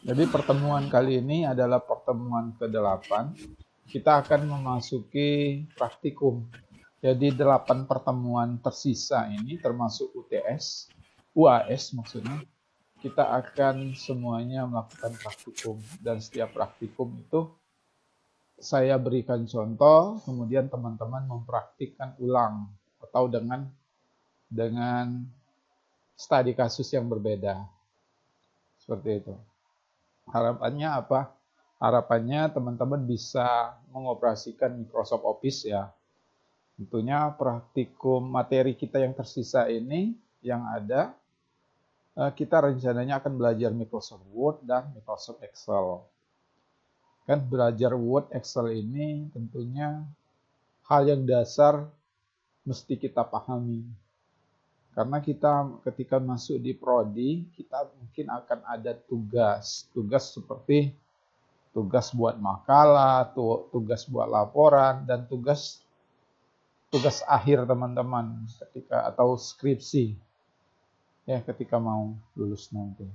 Jadi pertemuan kali ini adalah pertemuan ke-8. Kita akan memasuki praktikum. Jadi 8 pertemuan tersisa ini termasuk UTS, UAS maksudnya, kita akan semuanya melakukan praktikum. Dan setiap praktikum itu saya berikan contoh, kemudian teman-teman mempraktikkan ulang atau dengan studi kasus yang berbeda. Seperti itu. Harapannya apa? Harapannya teman-teman bisa mengoperasikan Microsoft Office ya. Tentunya praktikum materi kita yang tersisa ini yang ada, kita rencananya akan belajar Microsoft Word dan Microsoft Excel. Kan belajar Word, Excel ini tentunya hal yang dasar mesti kita pahami. Karena kita ketika masuk di prodi, kita mungkin akan ada tugas seperti tugas buat makalah, tugas buat laporan, dan tugas akhir teman-teman ketika atau skripsi ya ketika mau lulus nanti.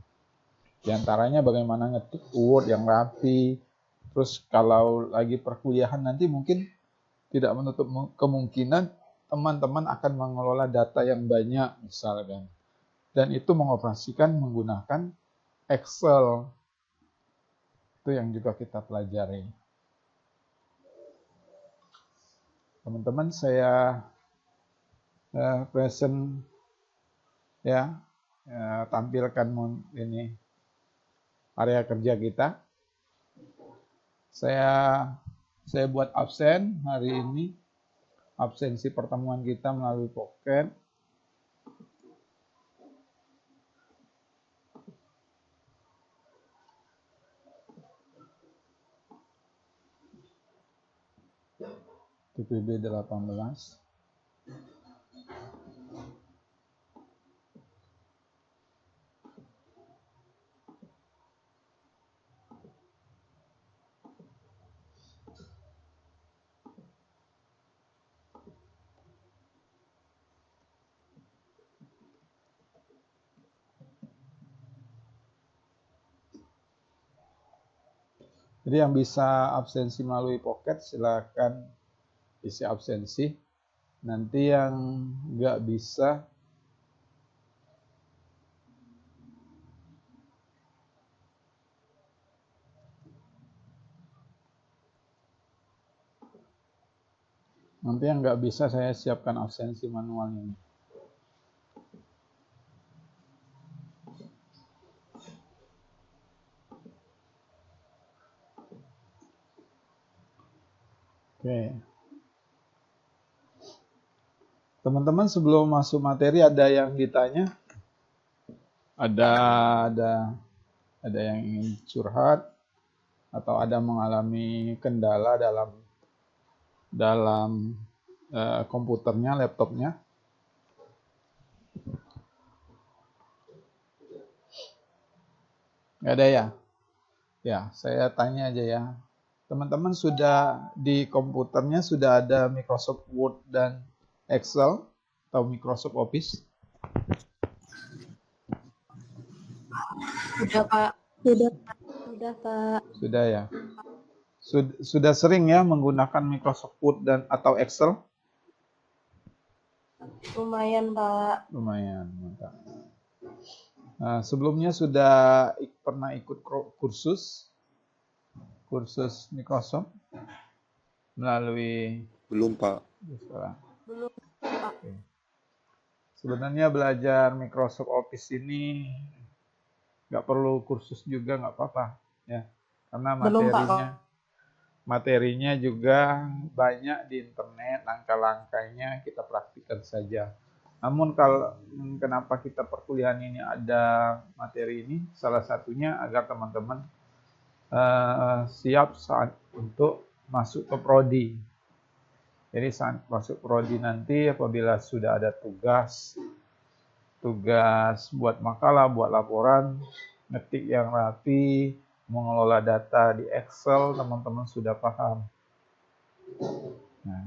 Di antaranya bagaimana ngetik Word yang rapi. Terus kalau lagi perkuliahan nanti mungkin tidak menutup kemungkinan teman-teman akan mengelola data yang banyak misalkan. Dan itu mengoperasikan menggunakan Excel. Itu yang juga kita pelajari. Teman-teman saya present ya, tampilkan ini area kerja kita. Saya buat absen hari ini, absensi pertemuan kita melalui Pocket. TPB 18. Jadi yang bisa absensi melalui Pocket silakan isi absensi. Nanti yang nggak bisa saya siapkan absensi manualnya. Oke. Teman-teman sebelum masuk materi ada yang ditanya? Ada yang ingin curhat atau ada mengalami kendala dalam komputernya, laptopnya? Nggak ada ya? Ya, saya tanya aja ya. Teman-teman sudah di komputernya sudah ada Microsoft Word dan Excel atau Microsoft Office? Sudah, Pak. Sudah, Pak. Sudah ya. Sudah sering ya menggunakan Microsoft Word dan atau Excel? Lumayan, Pak. Lumayan, mantap. Nah, sebelumnya sudah pernah ikut kursus Microsoft melalui Belum, Pak. Belum, Pak. Oke. Sebenarnya belajar Microsoft Office ini nggak perlu kursus juga, nggak apa-apa ya, karena Belum, Pak. materinya juga banyak di internet, langkah-langkahnya kita praktikkan saja. Namun kalau kenapa kita perkuliahan ini ada materi ini, salah satunya agar teman-teman siap saat untuk masuk ke prodi. Jadi saat masuk prodi nanti apabila sudah ada tugas buat makalah, buat laporan, ngetik yang rapi, mengelola data di Excel, teman-teman sudah paham. Nah.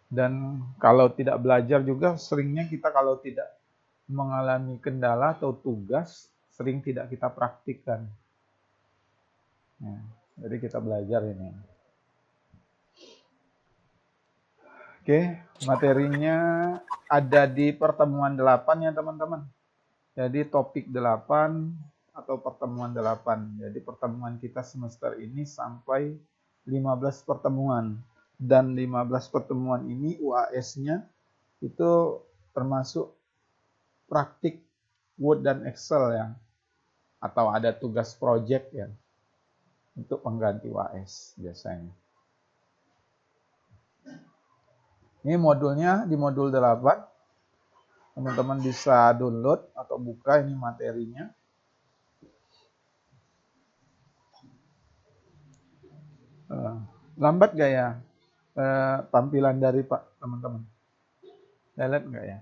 Dan kalau tidak belajar juga seringnya kita kalau tidak mengalami kendala atau tugas sering tidak kita praktikkan. Ya, jadi kita belajar ini. Oke, materinya ada di pertemuan 8 ya teman-teman. Jadi topik 8 atau pertemuan 8. Jadi pertemuan kita semester ini sampai 15 pertemuan. Dan 15 pertemuan ini UAS-nya itu termasuk praktik Word dan Excel ya. Atau ada tugas project ya. Untuk pengganti UAS biasanya. Ini modulnya di modul 8. Teman-teman bisa download atau buka ini materinya. Lambat gak ya tampilan dari Pak teman-teman? Lihat nggak ya?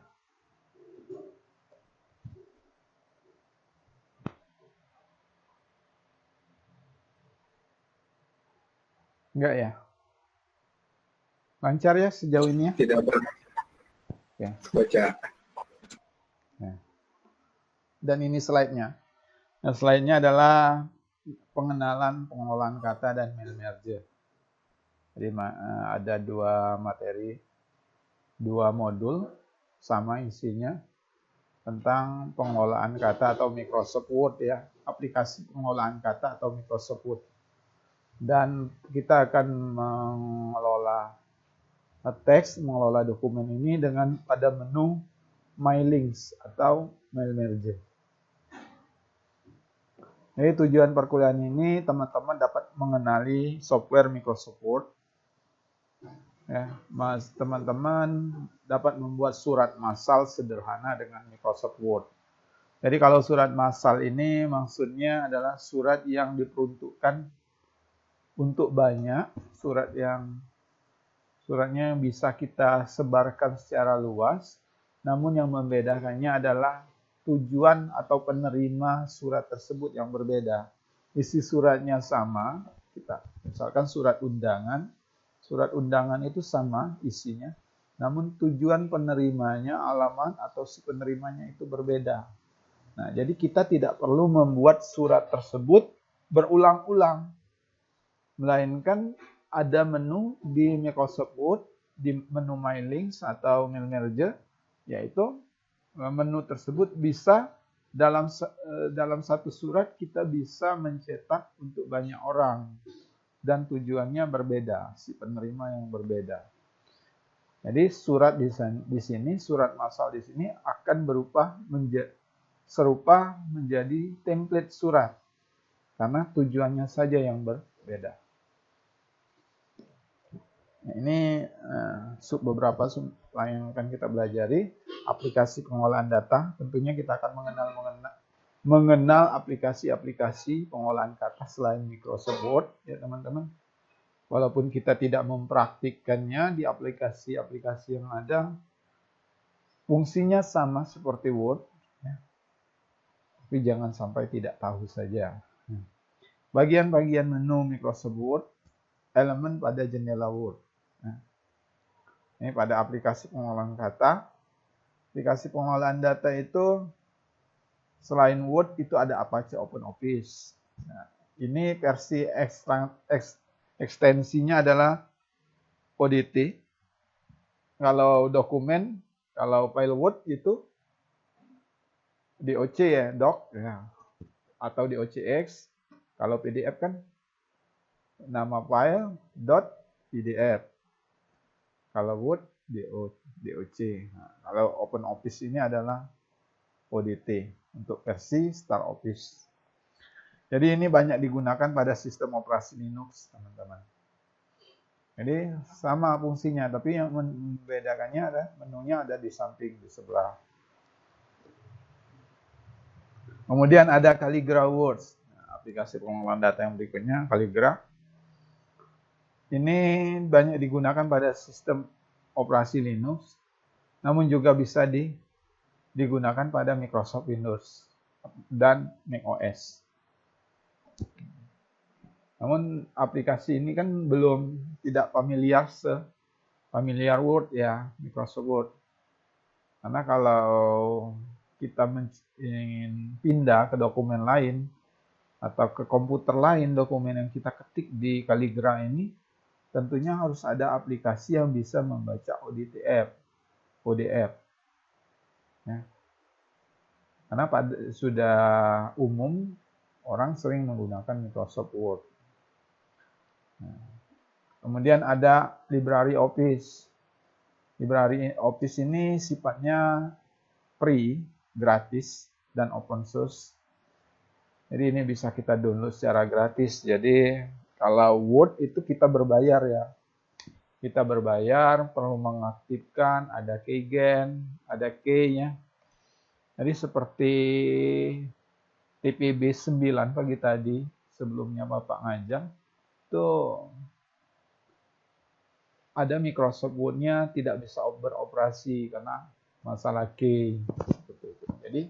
Enggak ya? Lancar ya sejauh ini ya? Tidak pernah Ya. baca. Ya. Dan ini slide-nya. Nah, slide-nya adalah pengenalan pengolahan kata dan mail merge. Jadi ada 2 materi, 2 modul sama isinya tentang pengolahan kata atau Microsoft Word ya, aplikasi pengolahan kata atau Microsoft Word. Dan kita akan mengelola teks, mengelola dokumen ini dengan pada menu My Links atau Mail Merge. Jadi tujuan perkuliahan ini teman-teman dapat mengenali software Microsoft Word. Ya, teman-teman dapat membuat surat massal sederhana dengan Microsoft Word. Jadi kalau surat massal ini maksudnya adalah surat yang diperuntukkan untuk banyak, suratnya yang bisa kita sebarkan secara luas, namun yang membedakannya adalah tujuan atau penerima surat tersebut yang berbeda. Isi suratnya sama, misalkan surat undangan itu sama isinya, namun tujuan penerimanya, alamat atau si penerimanya itu berbeda. Nah, jadi kita tidak perlu membuat surat tersebut berulang-ulang, melainkan ada menu di Microsoft Word, di menu My Links atau Mail Merge, yaitu menu tersebut bisa dalam satu surat kita bisa mencetak untuk banyak orang. Dan tujuannya berbeda, si penerima yang berbeda. Jadi surat di sini, surat massal di sini akan serupa menjadi template surat, karena tujuannya saja yang berbeda. Nah, ini beberapa yang akan kita pelajari. Aplikasi pengolahan data, tentunya kita akan mengenal aplikasi-aplikasi pengolahan kata selain Microsoft Word ya teman-teman. Walaupun kita tidak mempraktikkannya di aplikasi-aplikasi yang ada, fungsinya sama seperti Word ya. Tapi jangan sampai tidak tahu saja. Bagian-bagian menu Microsoft Word, elemen pada jendela Word. Ini pada aplikasi pengolahan kata. Aplikasi pengolahan data itu selain Word itu ada Apache OpenOffice. Nah, ini versi ekstensinya adalah ODT. Kalau dokumen, kalau file Word itu DOC ya, doc ya. Atau DOCX. Kalau PDF kan nama file .pdf. Kalau Word DOC. Nah, kalau OpenOffice ini adalah ODT untuk versi Start Office. Jadi ini banyak digunakan pada sistem operasi Linux, teman-teman. Jadi sama fungsinya, tapi yang membedakannya menunya ada di samping, di sebelah. Kemudian ada Calligraph Words, aplikasi pengolahan data yang berikutnya, Calligraph. Ini banyak digunakan pada sistem operasi Linux, namun juga bisa digunakan pada Microsoft Windows dan macOS. Namun aplikasi ini kan tidak familiar Word ya, Microsoft Word. Karena kalau kita ingin pindah ke dokumen lain atau ke komputer lain dokumen yang kita ketik di Calligra ini, tentunya harus ada aplikasi yang bisa membaca ODF. Ya. Karena sudah umum orang sering menggunakan Microsoft Word. Nah, kemudian ada Library Office. Library Office ini sifatnya free, gratis, dan open source. Jadi ini bisa kita download secara gratis. Jadi kalau Word itu kita berbayar ya. Kita berbayar, perlu mengaktifkan, ada keygen, ada key-nya. Jadi seperti TPB 9 pagi tadi, sebelumnya Bapak ngajak, itu ada Microsoft Word-nya tidak bisa beroperasi karena masalah key. Jadi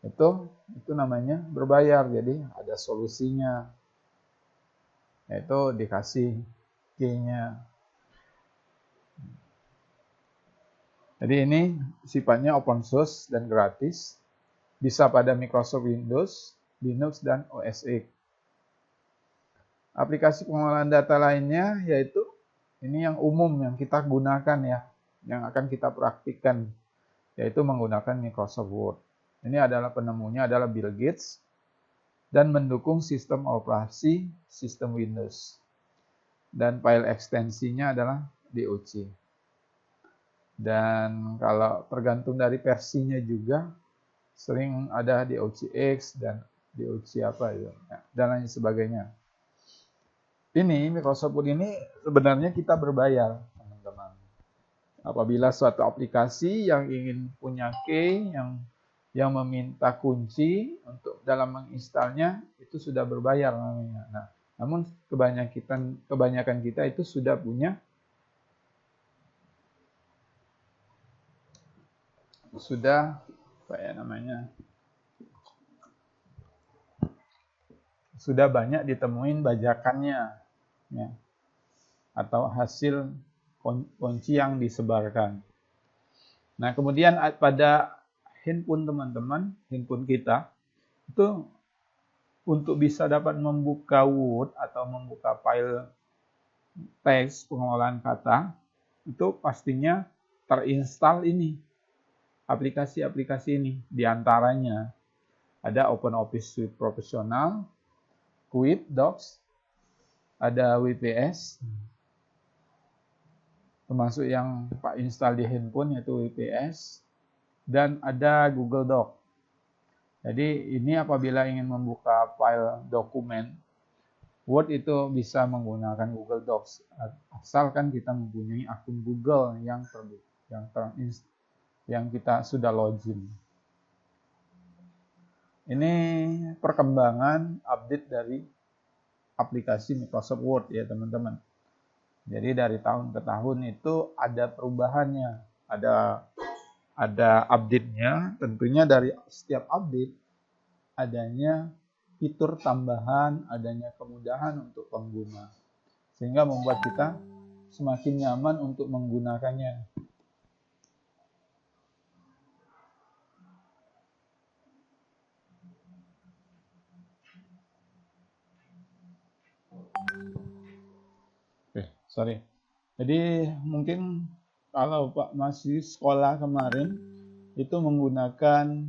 itu namanya berbayar, jadi ada solusinya, yaitu dikasih key-nya. Jadi ini sifatnya open source dan gratis, bisa pada Microsoft Windows, Linux, dan OS X. Aplikasi pengolahan data lainnya yaitu ini yang umum yang kita gunakan ya, yang akan kita praktikkan, yaitu menggunakan Microsoft Word. Ini adalah penemunya adalah Bill Gates dan mendukung sistem operasi sistem Windows. Dan file ekstensinya adalah DOC. Dan kalau tergantung dari versinya juga, sering ada DOCX dan DOC apa itu, dan lain sebagainya. Ini Microsoft Word ini sebenarnya kita berbayar, teman-teman. Apabila suatu aplikasi yang ingin punya key, yang meminta kunci untuk dalam menginstalnya, itu sudah berbayar namanya. Nah, namun kebanyakan kita itu sudah punya sudah banyak ditemuin bajakannya ya, atau hasil kunci yang disebarkan. Nah, kemudian pada handphone teman-teman, handphone kita itu untuk bisa dapat membuka Word atau membuka file teks pengolahan kata, itu pastinya terinstall ini aplikasi-aplikasi ini. Di antaranya ada OpenOffice Suite Professional, Quick Docs, ada WPS, termasuk yang Pak install di handphone yaitu WPS, dan ada Google Doc. Jadi ini apabila ingin membuka file dokumen Word itu bisa menggunakan Google Docs, asalkan kita mempunyai akun Google yang kita sudah login. Ini perkembangan update dari aplikasi Microsoft Word ya teman-teman. Jadi dari tahun ke tahun itu ada perubahannya, ada update-nya. Tentunya dari setiap update adanya fitur tambahan, adanya kemudahan untuk pengguna, sehingga membuat kita semakin nyaman untuk menggunakannya. Jadi mungkin kalau Pak masih sekolah kemarin itu menggunakan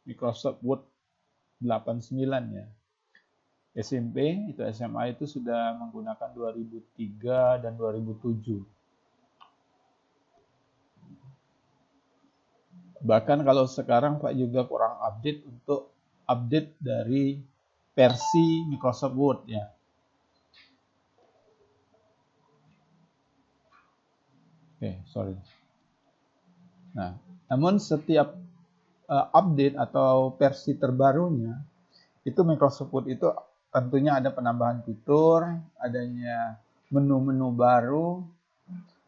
Microsoft Word 89 ya. SMP, itu SMA itu sudah menggunakan 2003 dan 2007. Bahkan kalau sekarang Pak juga kurang update untuk update dari versi Microsoft Word ya. Nah, namun setiap update atau versi terbarunya itu Microsoft Word itu tentunya ada penambahan fitur, adanya menu-menu baru,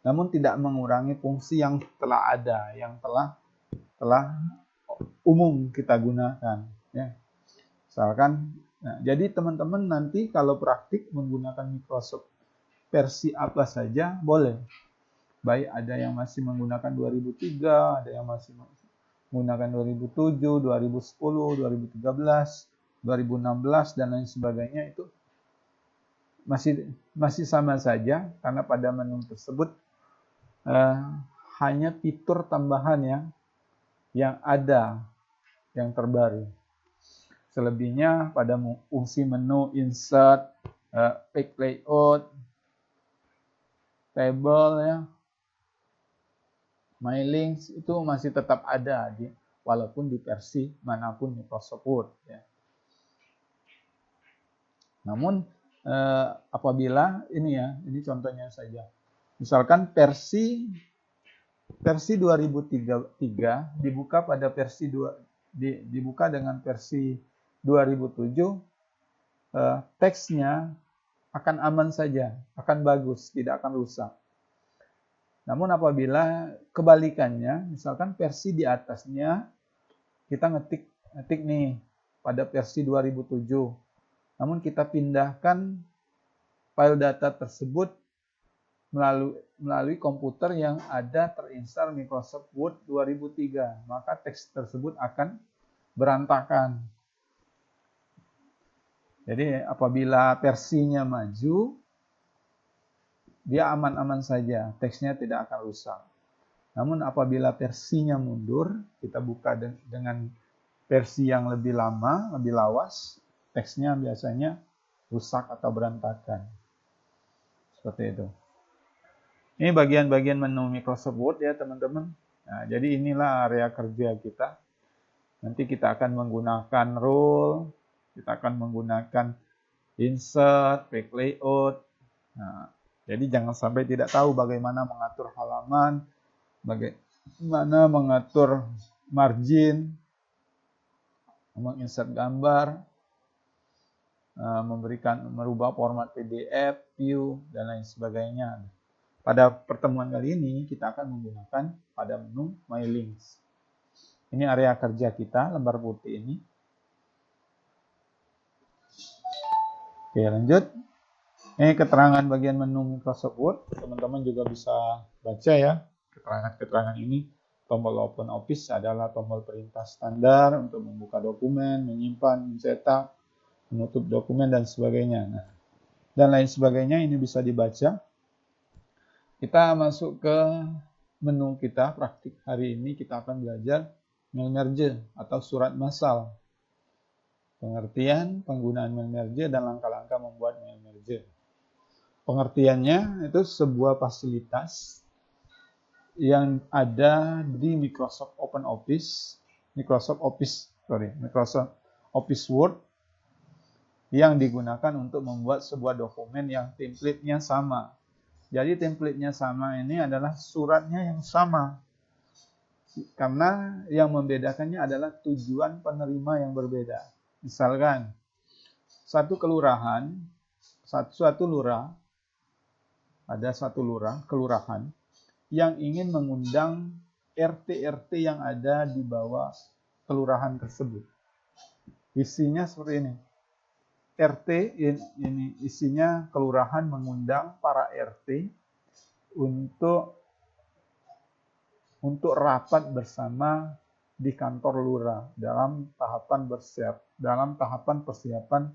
namun tidak mengurangi fungsi yang telah ada, yang telah umum kita gunakan. Ya. Misalkan, jadi teman-teman nanti kalau praktik menggunakan Microsoft versi apa saja boleh. Baik ada yang masih menggunakan 2003, ada yang masih menggunakan 2007, 2010, 2013, 2016 dan lain sebagainya, itu masih sama saja, karena pada menu tersebut hanya fitur tambahan yang ada yang terbaru. Selebihnya pada fungsi menu insert, page layout, table my links itu masih tetap ada walaupun di versi manapun Microsoft Word ya. Namun apabila ini contohnya saja. Misalkan versi 2003 dibuka pada versi dibuka dengan versi 2007, teksnya akan aman saja, akan bagus, tidak akan rusak. Namun apabila kebalikannya, misalkan versi di atasnya kita ngetik nih pada versi 2007. Namun kita pindahkan file data tersebut melalui komputer yang ada terinstall Microsoft Word 2003, maka teks tersebut akan berantakan. Jadi apabila versinya maju, dia aman-aman saja, teksnya tidak akan rusak. Namun apabila versinya mundur, kita buka dengan versi yang lebih lama, lebih lawas, teksnya biasanya rusak atau berantakan. Seperti itu. Ini bagian-bagian menu Microsoft Word ya teman-teman. Nah, jadi inilah area kerja kita. Nanti kita akan menggunakan rule, kita akan menggunakan insert, page layout. Nah, jadi jangan sampai tidak tahu bagaimana mengatur halaman, bagaimana mengatur margin, menginsert gambar, merubah format PDF, view, dan lain sebagainya. Pada pertemuan kali ini kita akan menggunakan pada menu My Links. Ini area kerja kita, lembar putih ini. Oke, lanjut. Ini keterangan bagian menu Microsoft Word. Teman-teman juga bisa baca ya keterangan-keterangan ini. Tombol Open Office adalah tombol perintah standar untuk membuka dokumen, menyimpan, mencetak, menutup dokumen, dan sebagainya. Nah, dan lain sebagainya ini bisa dibaca. Kita masuk ke menu kita, praktik hari ini kita akan belajar mail merge atau surat massal. Pengertian, penggunaan mail merge, dan langkah-langkah membuat mail merge. Pengertiannya itu sebuah fasilitas yang ada di Microsoft Office Word yang digunakan untuk membuat sebuah dokumen yang template-nya sama. Jadi template-nya sama ini adalah suratnya yang sama. Karena yang membedakannya adalah tujuan penerima yang berbeda. Misalkan, satu kelurahan, ada satu kelurahan yang ingin mengundang RT-RT yang ada di bawah kelurahan tersebut. Isinya seperti ini. RT ini isinya kelurahan mengundang para RT untuk rapat bersama di kantor lurah dalam tahapan persiapan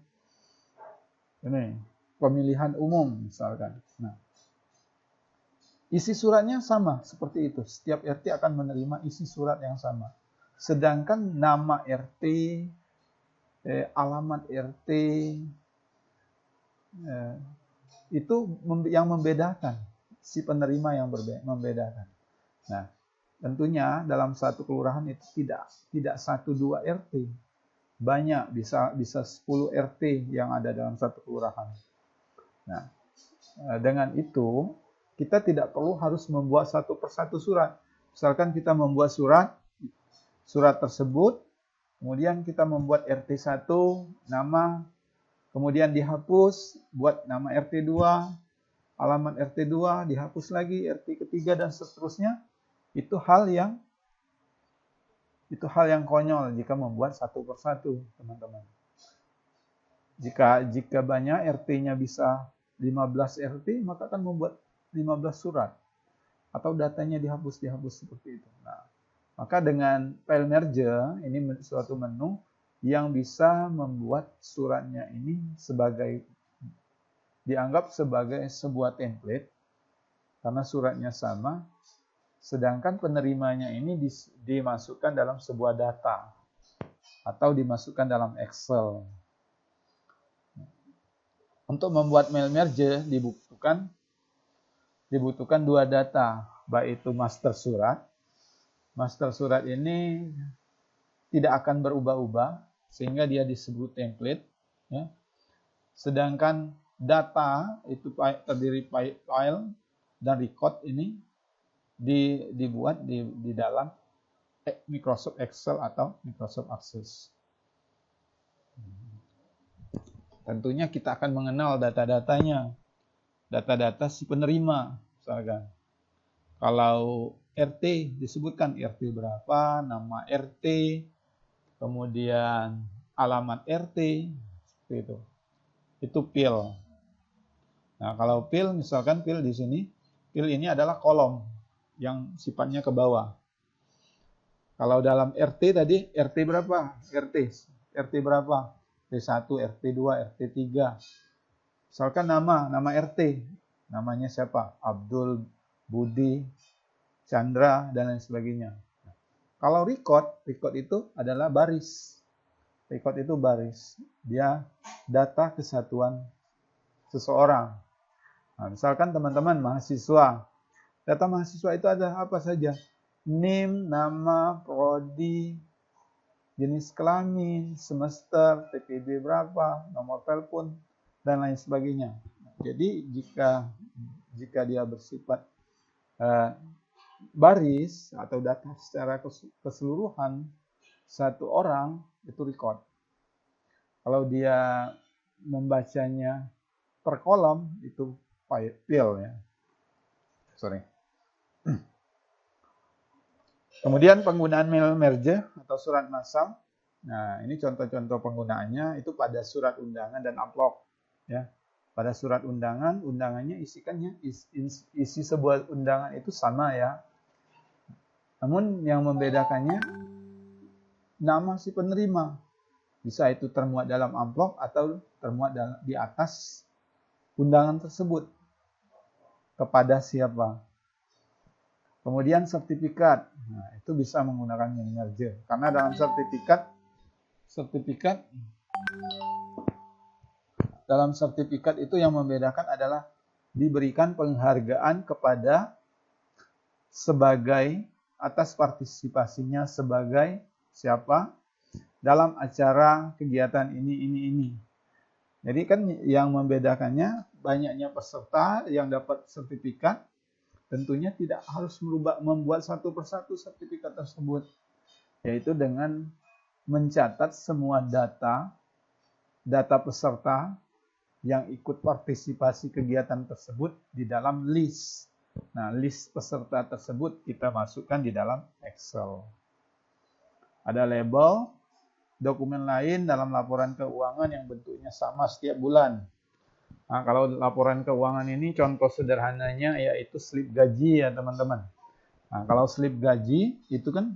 ini pemilihan umum misalkan. Nah, isi suratnya sama seperti itu. Setiap RT akan menerima isi surat yang sama. Sedangkan nama RT, alamat RT, itu yang membedakan, si penerima yang membedakan. Nah, tentunya dalam satu kelurahan itu tidak 1-2 RT, banyak, bisa 10 RT yang ada dalam satu kelurahan. Nah, dengan itu kita tidak perlu harus membuat satu persatu surat. Misalkan kita membuat surat tersebut, kemudian kita membuat RT 1 nama, kemudian dihapus, buat nama RT 2, alamat RT 2, dihapus lagi RT ketiga, dan seterusnya. Itu hal yang konyol jika membuat satu persatu, teman-teman. Jika banyak RT-nya bisa 15 RT, maka akan membuat 15 surat. Atau datanya dihapus seperti itu. Nah, Maka dengan file merge, ini suatu menu yang bisa membuat suratnya ini dianggap sebagai sebuah template, karena suratnya sama, sedangkan penerimanya ini dimasukkan dalam sebuah data, atau dimasukkan dalam Excel. Untuk membuat mail merge dibutuhkan dua data, baik itu master surat. Master surat ini tidak akan berubah-ubah, sehingga dia disebut template. Ya. Sedangkan data itu terdiri file dan record ini dibuat di dalam Microsoft Excel atau Microsoft Access. Tentunya kita akan mengenal data-datanya, data-data si penerima, misalkan. Kalau RT disebutkan RT berapa, nama RT, kemudian alamat RT, seperti itu. Itu PIL. Nah, kalau PIL, misalkan PIL di sini, PIL ini adalah kolom yang sifatnya ke bawah. Kalau dalam RT tadi, RT berapa? RT berapa? RT1, RT2, RT3. Misalkan nama RT. Namanya siapa? Abdul, Budi, Chandra, dan lain sebagainya. Kalau record itu adalah baris. Record itu baris. Dia data kesatuan seseorang. Nah, misalkan teman-teman mahasiswa. Data mahasiswa itu ada apa saja? NIM, nama, prodi, jenis kelamin, semester, TPB berapa, nomor telepon, dan lain sebagainya. Jadi jika dia bersifat baris atau data secara keseluruhan satu orang, itu record. Kalau dia membacanya per kolom, itu file ya. Kemudian penggunaan mail merge atau surat massal. Nah, ini contoh-contoh penggunaannya itu pada surat undangan dan amplop. Ya. Pada surat undangan, undangannya isi sebuah undangan itu sama ya. Namun yang membedakannya nama si penerima. Bisa itu termuat dalam amplop atau termuat di atas undangan tersebut. Kepada siapa. Kemudian sertifikat. Nah, itu bisa menggunakan mail merge. Karena dalam sertifikat itu yang membedakan adalah diberikan penghargaan kepada sebagai atas partisipasinya sebagai siapa dalam acara kegiatan ini. Jadi kan yang membedakannya banyaknya peserta yang dapat sertifikat, tentunya tidak harus membuat satu persatu sertifikat tersebut, yaitu dengan mencatat semua data peserta yang ikut partisipasi kegiatan tersebut di dalam list. Nah, list peserta tersebut kita masukkan di dalam Excel. Ada label, dokumen lain dalam laporan keuangan yang bentuknya sama setiap bulan. Nah, kalau laporan keuangan ini contoh sederhananya yaitu slip gaji ya teman-teman. Nah, kalau slip gaji itu kan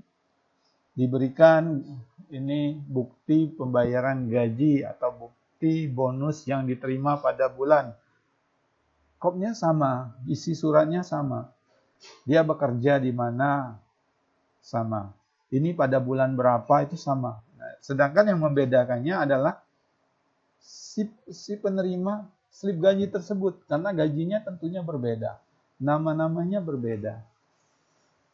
diberikan ini bukti pembayaran gaji atau bukti bonus yang diterima pada bulan. Kopnya sama, isi suratnya sama. Dia bekerja di mana sama. Ini pada bulan berapa itu sama. Nah, sedangkan yang membedakannya adalah si penerima slip gaji tersebut, karena gajinya tentunya berbeda, nama-namanya berbeda,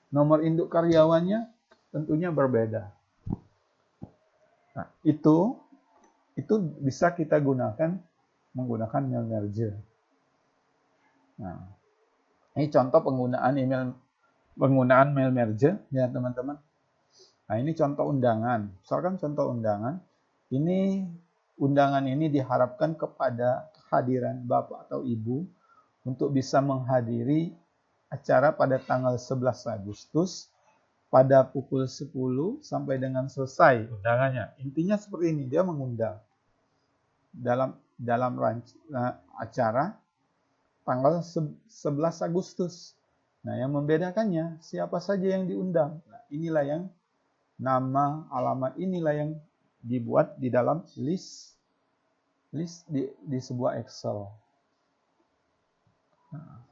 nomor induk karyawannya tentunya berbeda. Nah, itu bisa kita menggunakan mail merge. Nah, ini contoh penggunaan mail merge ya teman-teman. Nah, ini contoh undangan. Misalkan contoh undangan, undangan ini diharapkan kepada kehadiran Bapak atau Ibu untuk bisa menghadiri acara pada tanggal 11 Agustus pada pukul 10 sampai dengan selesai undangannya. Intinya seperti ini, dia mengundang dalam acara tanggal 11 Agustus. Nah, yang membedakannya siapa saja yang diundang. Nah, inilah yang nama, alamat inilah yang dibuat di dalam list di sebuah Excel. Nah,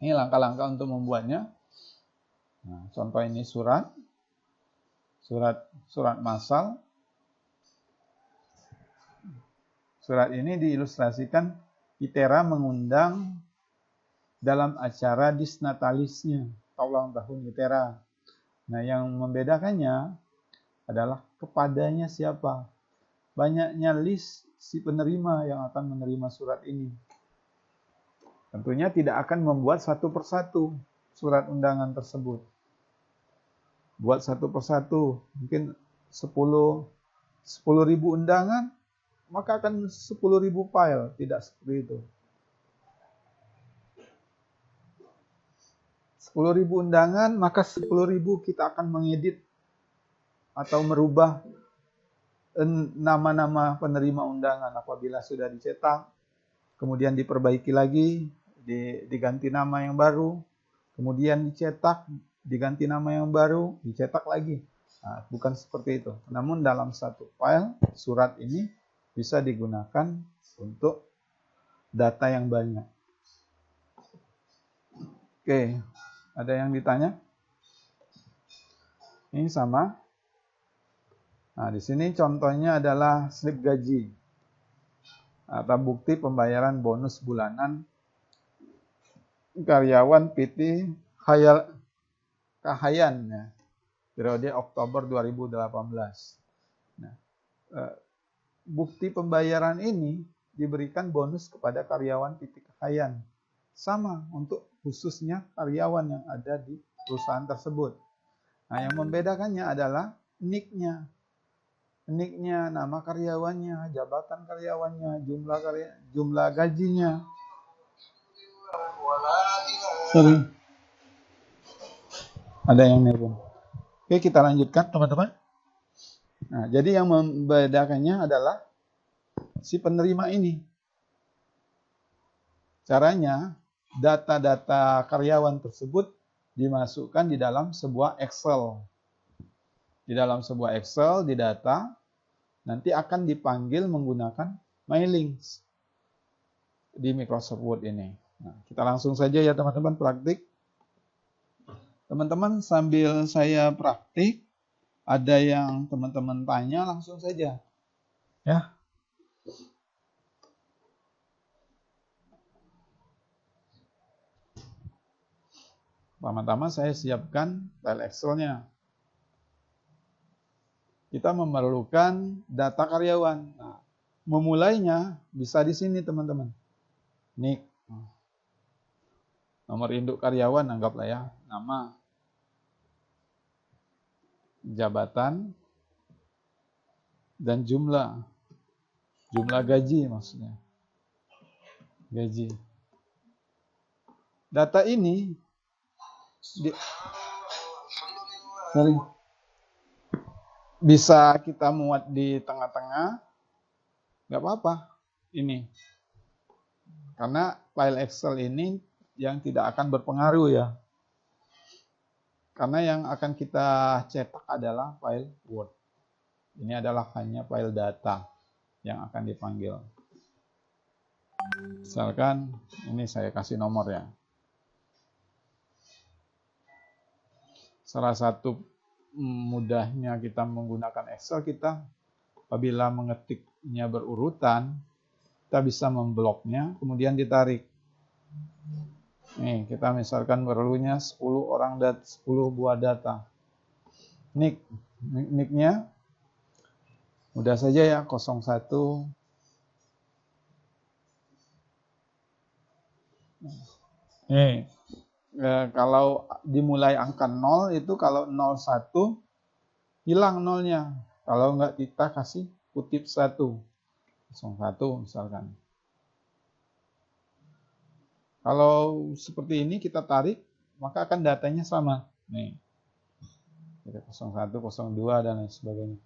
ini langkah-langkah untuk membuatnya. Nah, contoh ini surat massal. Surat ini diilustrasikan ITERA mengundang dalam acara disnatalisnya, ulang tahun ITERA. Nah, yang membedakannya adalah kepadanya siapa. Banyaknya list si penerima yang akan menerima surat ini. Tentunya tidak akan membuat satu persatu surat undangan tersebut. Buat satu persatu, mungkin 10.000 undangan, maka akan 10.000 file, tidak seperti itu. 10.000 undangan, maka 10.000 kita akan mengedit atau merubah nama-nama penerima undangan apabila sudah dicetak, kemudian diperbaiki lagi, diganti nama yang baru, kemudian dicetak, diganti nama yang baru, dicetak lagi. Nah, bukan seperti itu. Namun dalam satu file, surat ini bisa digunakan untuk data yang banyak. Oke, ada yang ditanya? Ini sama. Nah, di sini contohnya adalah slip gaji atau bukti pembayaran bonus bulanan karyawan PT Kahayan ya, periode Oktober 2018. Nah, bukti pembayaran ini diberikan bonus kepada karyawan PT Kahayan. Sama untuk khususnya karyawan yang ada di perusahaan tersebut. Nah, yang membedakannya adalah NIK-nya. NIK-nya, nama karyawannya, jabatan karyawannya, jumlah gajinya. Sorry. Ada yang nelpon. Oke, kita lanjutkan teman-teman. Nah, jadi yang membedakannya adalah si penerima ini. Caranya, data-data karyawan tersebut dimasukkan di dalam sebuah Excel. Di dalam sebuah Excel, didata, nanti akan dipanggil menggunakan MyLinks di Microsoft Word ini. Nah, kita langsung saja ya teman-teman praktik. Teman-teman sambil saya praktik, ada yang teman-teman tanya langsung saja. Ya. Pertama-tama saya siapkan file Excel-nya. Kita memerlukan data karyawan. Nah, memulainya bisa di sini teman-teman. NIK. Nomor induk karyawan anggaplah ya, nama, jabatan, dan jumlah gaji maksudnya. Gaji. Data ini bisa kita muat di tengah-tengah, nggak apa-apa ini. Karena file Excel ini yang tidak akan berpengaruh ya. Karena yang akan kita cetak adalah file Word. Ini adalah hanya file data yang akan dipanggil. Misalkan ini saya kasih nomor ya. Salah satu mudahnya kita menggunakan Excel, kita apabila mengetiknya berurutan, kita bisa membloknya, kemudian ditarik. Nih, kita misalkan perlunya 10 buah data. Nick-nya mudah saja ya, 01. Nih, kalau dimulai angka 0 itu kalau 01 hilang nolnya. Kalau enggak kita kasih kutip 1. 01 misalkan. Kalau seperti ini kita tarik, maka akan datanya sama. Nih. 01, 02 dan lain sebagainya.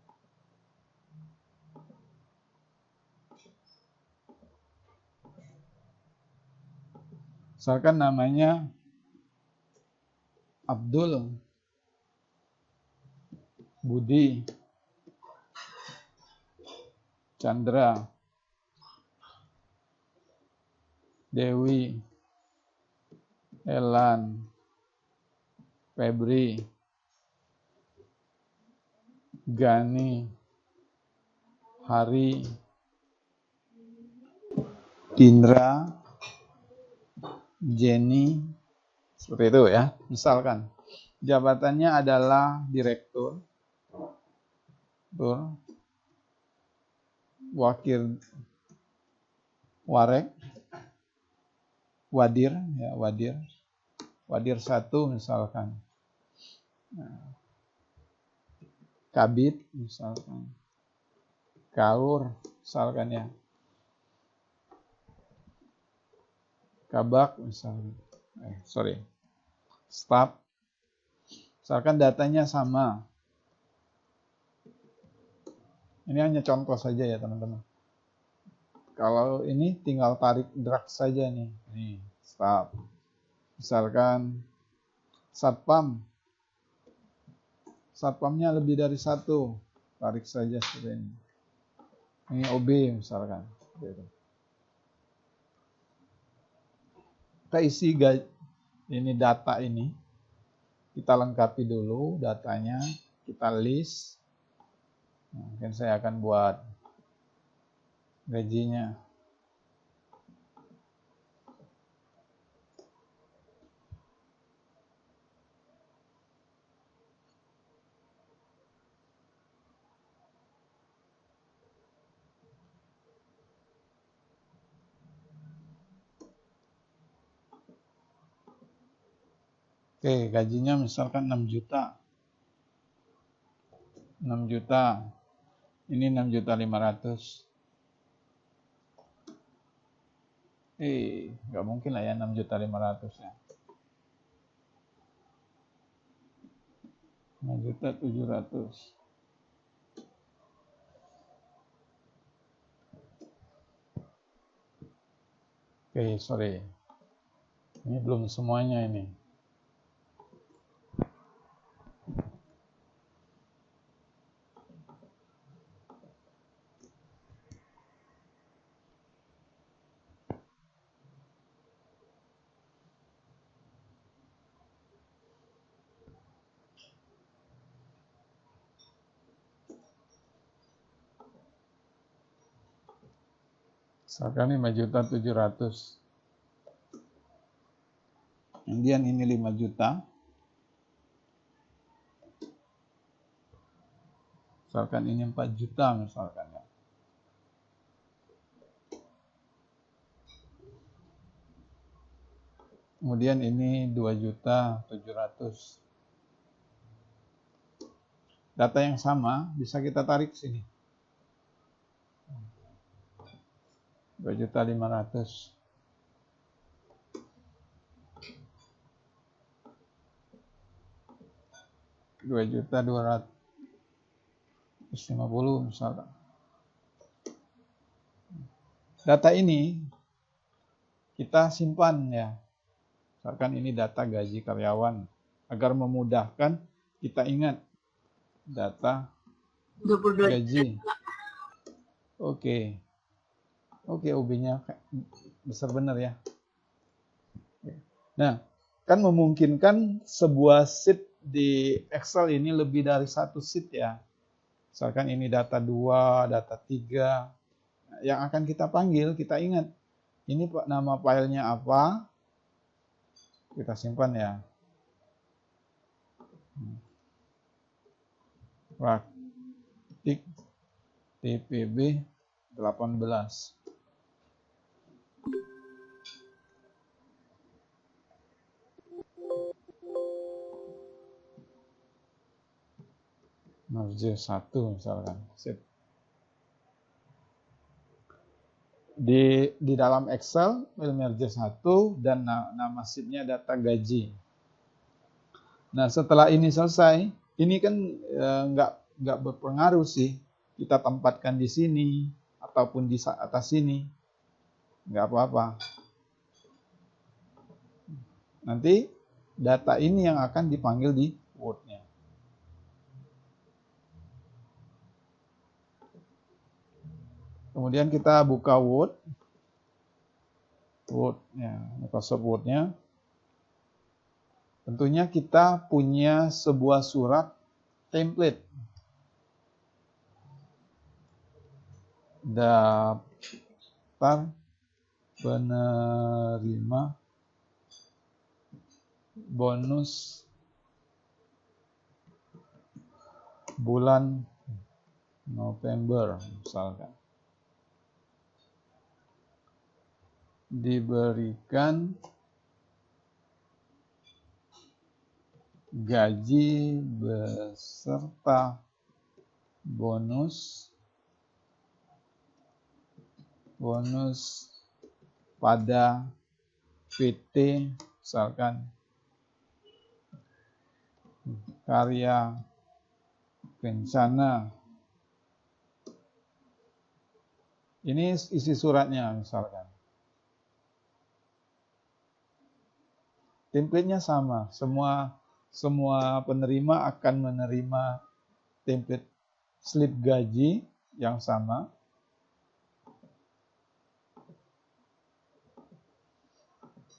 Misalkan namanya Abdul, Budi, Chandra, Dewi, Elan, Febri, Gani, Hari, Indra, Jenny, seperti itu ya. Misalkan jabatannya adalah direktur, wakil, warek, wadir, ya wadir 1 misalkan, kabid misalkan, kaur misalkan ya, kabak misalkan, staf, misalkan datanya sama. Ini hanya contoh saja ya teman-teman. Kalau ini tinggal tarik drag saja nih. Nih, staf. Misalkan satpam. Satpamnya lebih dari 1. Tarik saja seperti ini. Ini OB misalkan. Kita isi ini data ini. Kita lengkapi dulu datanya. Kita list. Mungkin saya akan buat gajinya. Oke, gajinya misalkan 6 juta. 6 juta. Ini 6.500.000. Nggak mungkin lah ya 6.500.000 ya. 6.700.000. Oke, sorry. Ini belum semuanya ini. Misalkan 5.700.000. Kemudian ini 5 juta. Misalkan ini 4 juta misalkan ya. Kemudian ini 2.700.000. Data yang sama bisa kita tarik sini. 2.500.000. 2.250.000 misalkan. Data ini kita simpan ya. Misalkan ini data gaji karyawan. Agar memudahkan kita ingat data 22 gaji. Oke, OB-nya besar benar ya. Nah, kan memungkinkan sebuah sheet di Excel ini lebih dari 1 sheet ya. Misalkan ini data 2, data 3. Yang akan kita panggil, kita ingat. Ini nama filenya apa? Kita simpan ya. Praktik TPB 18. Merge 1 misalkan. Sip. Di dalam Excel, file merge 1 dan nama sheet-nya data gaji. Nah, setelah ini selesai, ini kan nggak berpengaruh sih. Kita tempatkan di sini ataupun di atas sini. Nggak apa-apa. Nanti data ini yang akan dipanggil di Word-nya. Kemudian kita buka Word, Microsoft Word-nya. Tentunya kita punya sebuah surat template. Daftar penerima bonus bulan November misalkan. Diberikan gaji beserta bonus pada PT misalkan Karya Kencana. Ini isi suratnya misalkan. Template-nya sama, semua penerima akan menerima template slip gaji yang sama.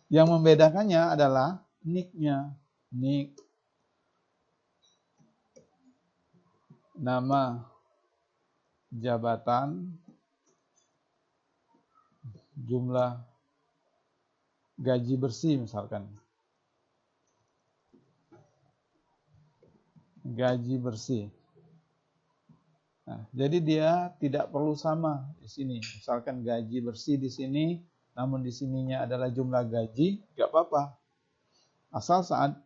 Yang membedakannya adalah nick-nya. Nick, nama, jabatan, jumlah gaji bersih misalkan. Gaji bersih. Nah, jadi dia tidak perlu sama di sini. Misalkan gaji bersih di sini, namun di sininya adalah jumlah gaji, nggak apa-apa. Asal saat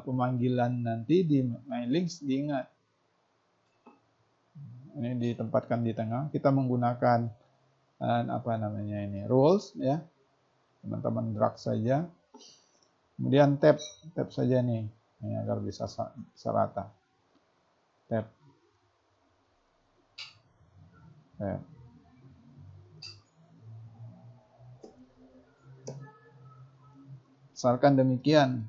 pemanggilan nanti di MyLinks diingat. Ini ditempatkan di tengah. Kita menggunakan rules ya. Teman-teman drag saja. Kemudian tab saja nih, ini agar bisa serata. Tab. Misalkan demikian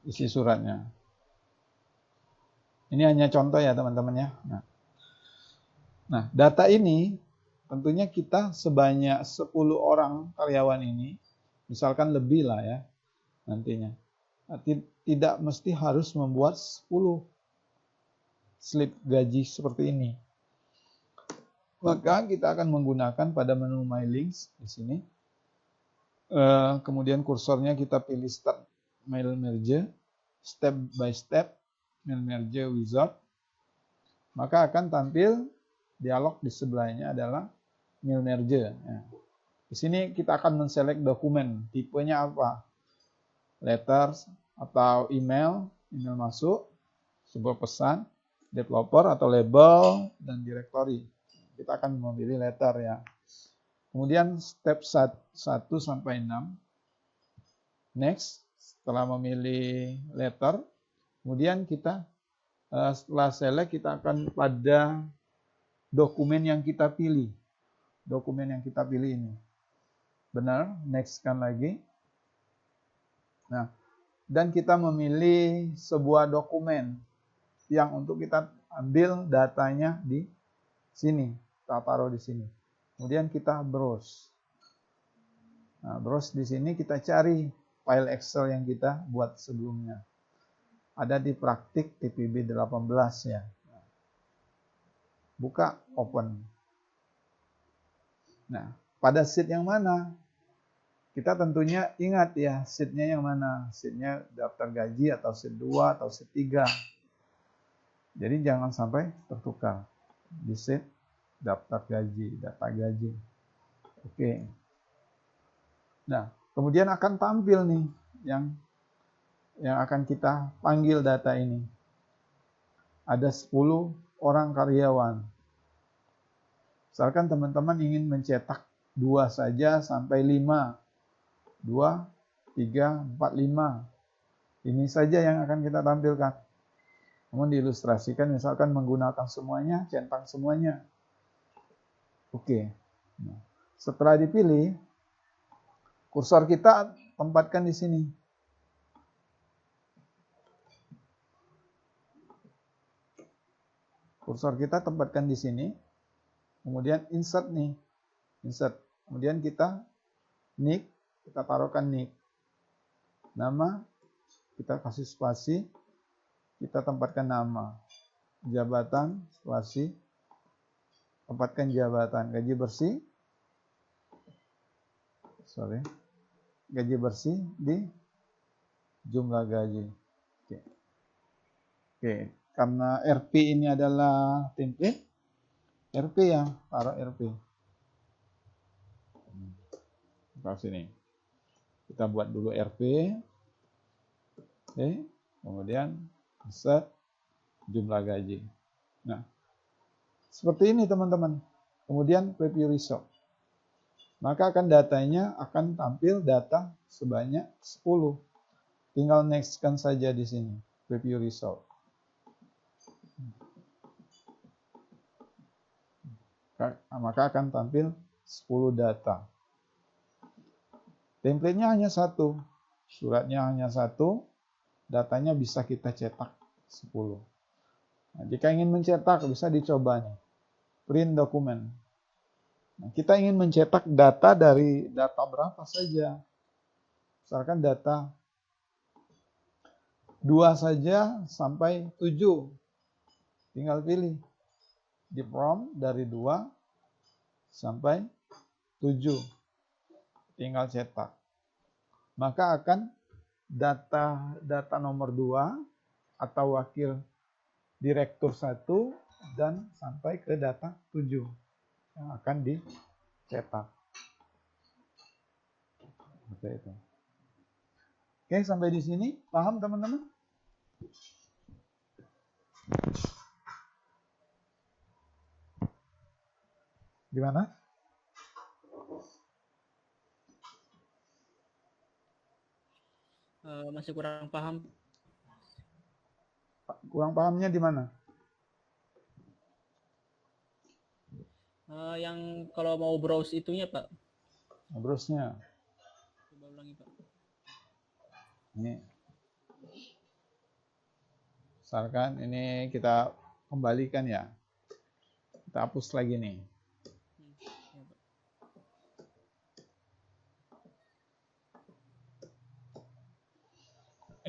isi suratnya. Ini hanya contoh ya teman-teman ya. Nah, data ini tentunya kita sebanyak 10 orang karyawan ini, misalkan lebih lah ya nantinya. Tidak mesti harus membuat 10 slip gaji seperti ini. Maka kita akan menggunakan pada menu MyLinks di sini. Kemudian kursornya kita pilih Start Mail Merge, Step by Step Mail Merge Wizard. Maka akan tampil dialog di sebelahnya adalah Mail Merge. Di sini kita akan menselect dokumen, tipenya apa? Letters atau email masuk, sebuah pesan, developer atau label, dan directory. Kita akan memilih letter ya. Kemudian step 1 sampai 6. Next, setelah memilih letter, kemudian kita setelah select kita akan pada dokumen yang kita pilih. Dokumen yang kita pilih ini. Benar, next kan lagi. Nah, dan kita memilih sebuah dokumen yang untuk kita ambil datanya di sini. Kita taruh di sini. Kemudian kita browse. Nah, browse di sini kita cari file Excel yang kita buat sebelumnya. Ada di praktik TPB 18 ya. Buka, open. Nah, pada sheet yang mana? Kita tentunya ingat ya, sheet-nya yang mana? Sheet-nya daftar gaji atau sheet 2 atau sheet 3. Jadi jangan sampai tertukar. Di sheet daftar gaji, data gaji. Oke. Nah, kemudian akan tampil nih yang akan kita panggil data ini. Ada 10 orang karyawan. Misalkan teman-teman ingin mencetak 2 saja sampai 5. 2, 3, 4, 5. Ini saja yang akan kita tampilkan. Namun diilustrasikan misalkan menggunakan semuanya, centang semuanya. Oke. Nah, setelah dipilih, Kursor kita tempatkan di sini. Kursor kita tempatkan di sini. Kemudian insert nih. Insert. Kemudian kita nick, kita taruhkan nick. Nama, kita kasih spasi, kita tempatkan nama. Jabatan, spasi, tempatkan jabatan. Gaji bersih, gaji bersih di jumlah gaji. Oke. Karena RP ini adalah template, RP ya, taruh RP. Taruh sini. Kita buat dulu RP. Oke. Kemudian insert jumlah gaji. Nah, seperti ini teman-teman. Kemudian preview result. Maka akan datanya akan tampil data sebanyak 10. Tinggal next-kan saja di sini. Preview result. Maka akan tampil 10 data. Template-nya hanya satu. Suratnya hanya satu. Datanya bisa kita cetak 10. Nah, jika ingin mencetak bisa dicoba nih. Print dokumen. Nah, kita ingin mencetak data dari data berapa saja. Misalkan data 2 saja sampai 7. Tinggal pilih. Di prompt dari 2 sampai 7. Tinggal cetak. Maka akan data nomor 2 atau wakil direktur 1 dan sampai ke data 7 yang akan dicetak. Seperti itu. Oke, sampai di sini paham teman-teman? Gimana? Masih kurang paham. Kurang pahamnya di mana? Yang kalau mau browse itunya Pak. Browse-nya. Coba ulangi Pak. Ini. Misalkan ini kita kembalikan ya. Kita hapus lagi nih. Ya, Pak.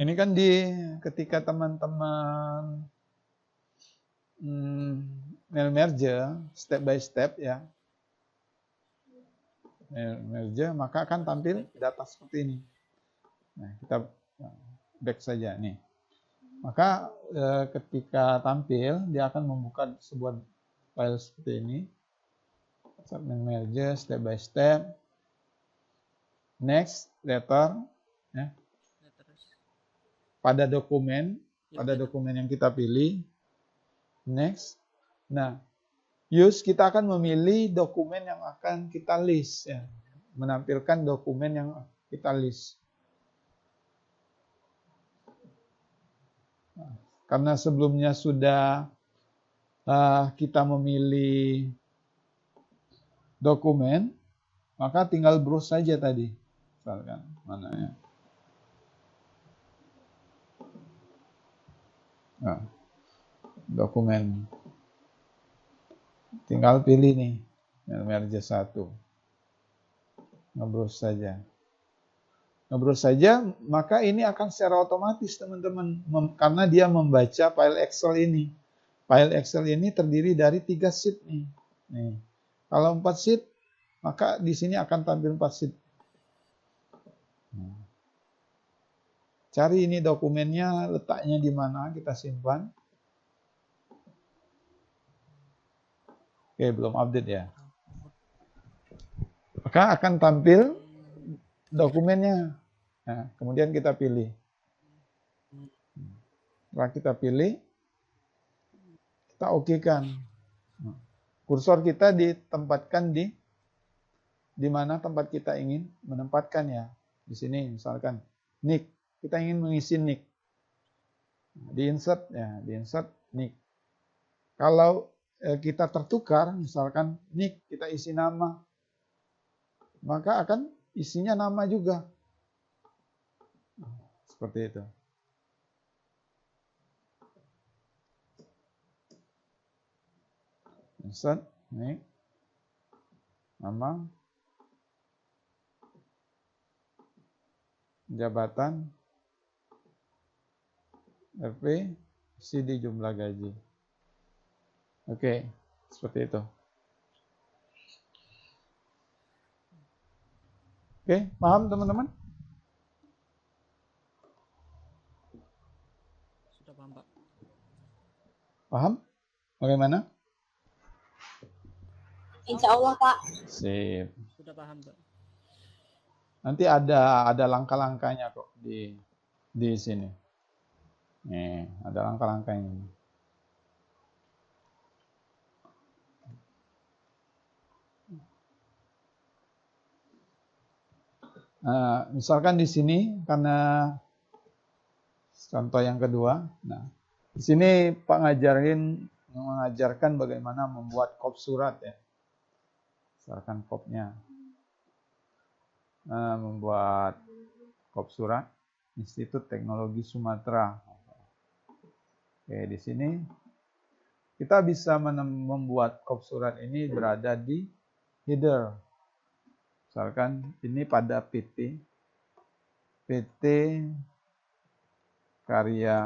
Ini kan ketika teman-teman merge step by step ya. Merge maka akan tampil data seperti ini. Nah, kita back saja nih. Maka ketika tampil dia akan membuka sebuah file seperti ini. Merge step by step. Next letter ya. Pada dokumen yang kita pilih. Next. Nah, use kita akan memilih dokumen yang akan kita list ya. Menampilkan dokumen yang kita list. Nah, karena sebelumnya sudah kita memilih dokumen, maka tinggal browse saja tadi. Misalkan mana ya? Nah, dokumen. Tinggal pilih nih, merge 1. Ngebrowse saja. Ngebrowse saja, maka ini akan secara otomatis teman-teman. Karena dia membaca file Excel ini. File Excel ini terdiri dari 3 sheet nih. Nih. Kalau 4 sheet, maka di sini akan tampil 4 sheet. Cari ini dokumennya, letaknya di mana, kita simpan. Oke, belum update ya. Maka akan tampil dokumennya. Nah, kemudian kita pilih. Setelah kita pilih, kita oke-kan. Kursor kita ditempatkan di mana tempat kita ingin menempatkan ya. Di sini misalkan nick. Kita ingin mengisi nick. Di-insert ya, di-insert nick. Kalau kita tertukar, misalkan nick kita isi nama, maka akan isinya nama juga. Seperti itu. Insert, ini nama, jabatan, RP, CD jumlah gaji. Oke, seperti itu. Oke, paham teman-teman? Sudah paham, Pak. Paham? Bagaimana? Insya Allah, Pak. Sip. Sudah paham, Pak. Nanti ada langkah-langkahnya kok di sini. Nih, ada langkah-langkahnya. Nah, misalkan di sini karena contoh yang kedua, nah di sini Pak mengajarkan bagaimana membuat kop surat ya, misalkan kopnya, membuat kop surat Institut Teknologi Sumatera. Oke, di sini kita bisa membuat kop surat ini berada di header. Misalkan ini pada PT Karya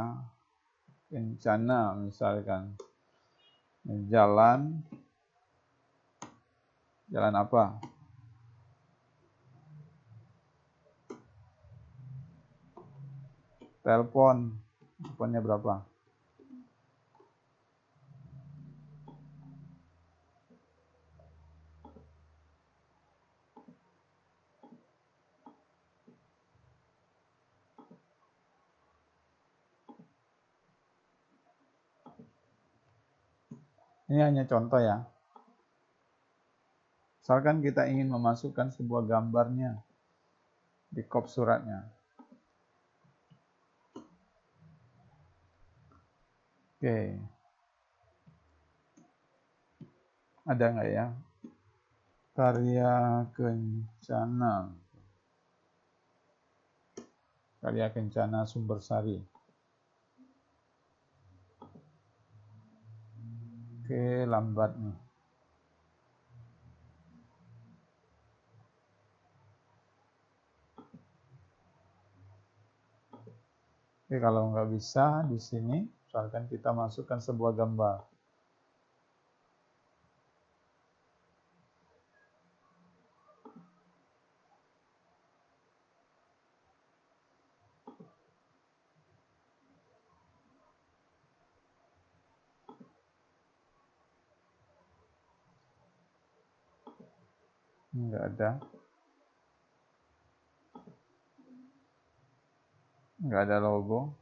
Kencana, misalkan jalan apa? Teleponnya berapa? Ini hanya contoh ya. Misalkan kita ingin memasukkan sebuah gambarnya di kop suratnya. Oke. Ada nggak ya? Karya Kencana Sumbersari. Oke, lambat nih. Oke, kalau nggak bisa di sini, misalkan kita masukkan sebuah gambar. Nggak ada. Nggak ada logo.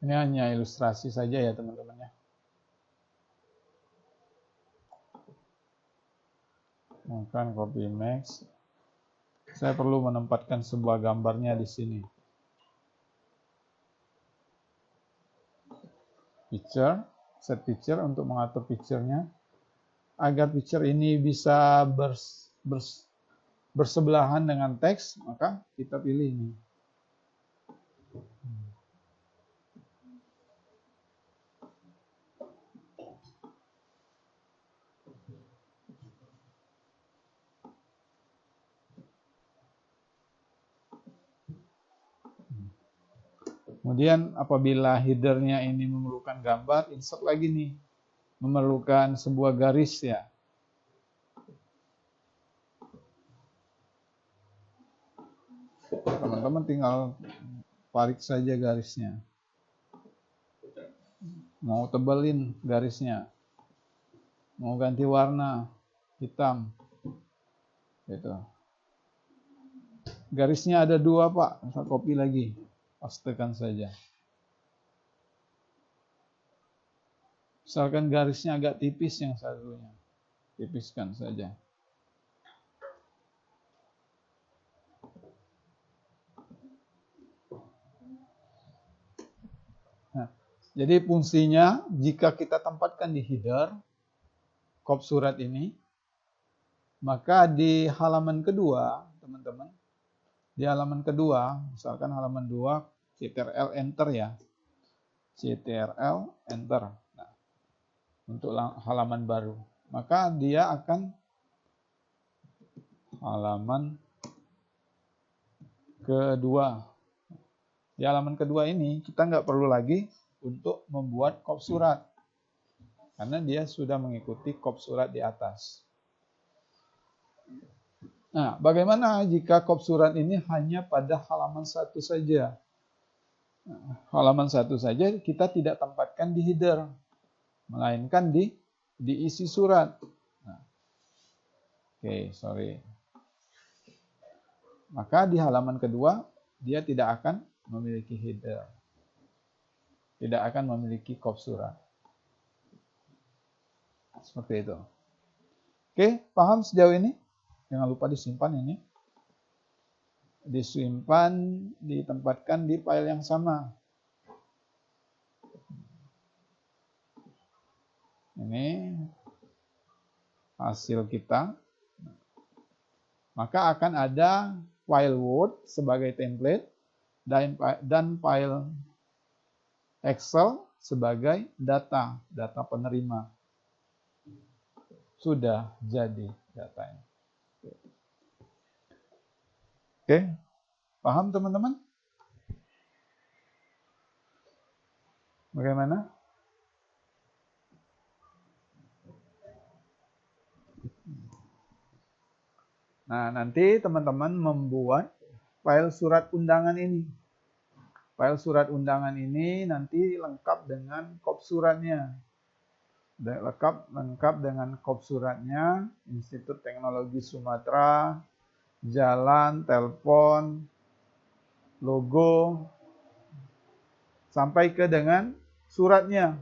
Ini hanya ilustrasi saja ya teman-teman ya. Mungkin copy max. Saya perlu menempatkan sebuah gambarnya di sini. Picture, set picture untuk mengatur picture-nya. Agar picture ini bisa bersebelahan dengan teks, maka kita pilih ini. Kemudian apabila header-nya ini memerlukan gambar, insert lagi nih. Memerlukan sebuah garis ya. Teman-teman tinggal tarik saja garisnya. Mau tebelin garisnya. Mau ganti warna hitam. Gitu. Garisnya ada 2, Pak. Saya copy lagi. Pastekan saja. Misalkan garisnya agak tipis yang satunya. Tipiskan saja. Jadi fungsinya jika kita tempatkan di header kop surat ini, maka di halaman kedua, teman-teman, di halaman kedua, misalkan halaman 2, Ctrl Enter ya, Ctrl Enter. Nah, untuk halaman baru, maka dia akan halaman kedua. Di halaman kedua ini kita nggak perlu lagi untuk membuat kop surat, karena dia sudah mengikuti kop surat di atas. Nah, bagaimana jika kop surat ini hanya pada halaman 1 saja? Nah, halaman 1 saja kita tidak tempatkan di header, melainkan di isi surat. Nah, sorry. Maka di halaman kedua dia tidak akan memiliki header, tidak akan memiliki kop surat. Seperti itu. Oke, paham sejauh ini? Jangan lupa disimpan ini. Disimpan, ditempatkan di file yang sama. Ini hasil kita. Maka akan ada file Word sebagai template dan file Excel sebagai data penerima. Sudah jadi datanya. Oke, paham teman-teman? Bagaimana? Nah, nanti teman-teman membuat file surat undangan ini. File surat undangan ini nanti lengkap dengan kop suratnya. Lengkap dengan kop suratnya, Institut Teknologi Sumatera, jalan, telepon, logo, sampai ke dengan suratnya.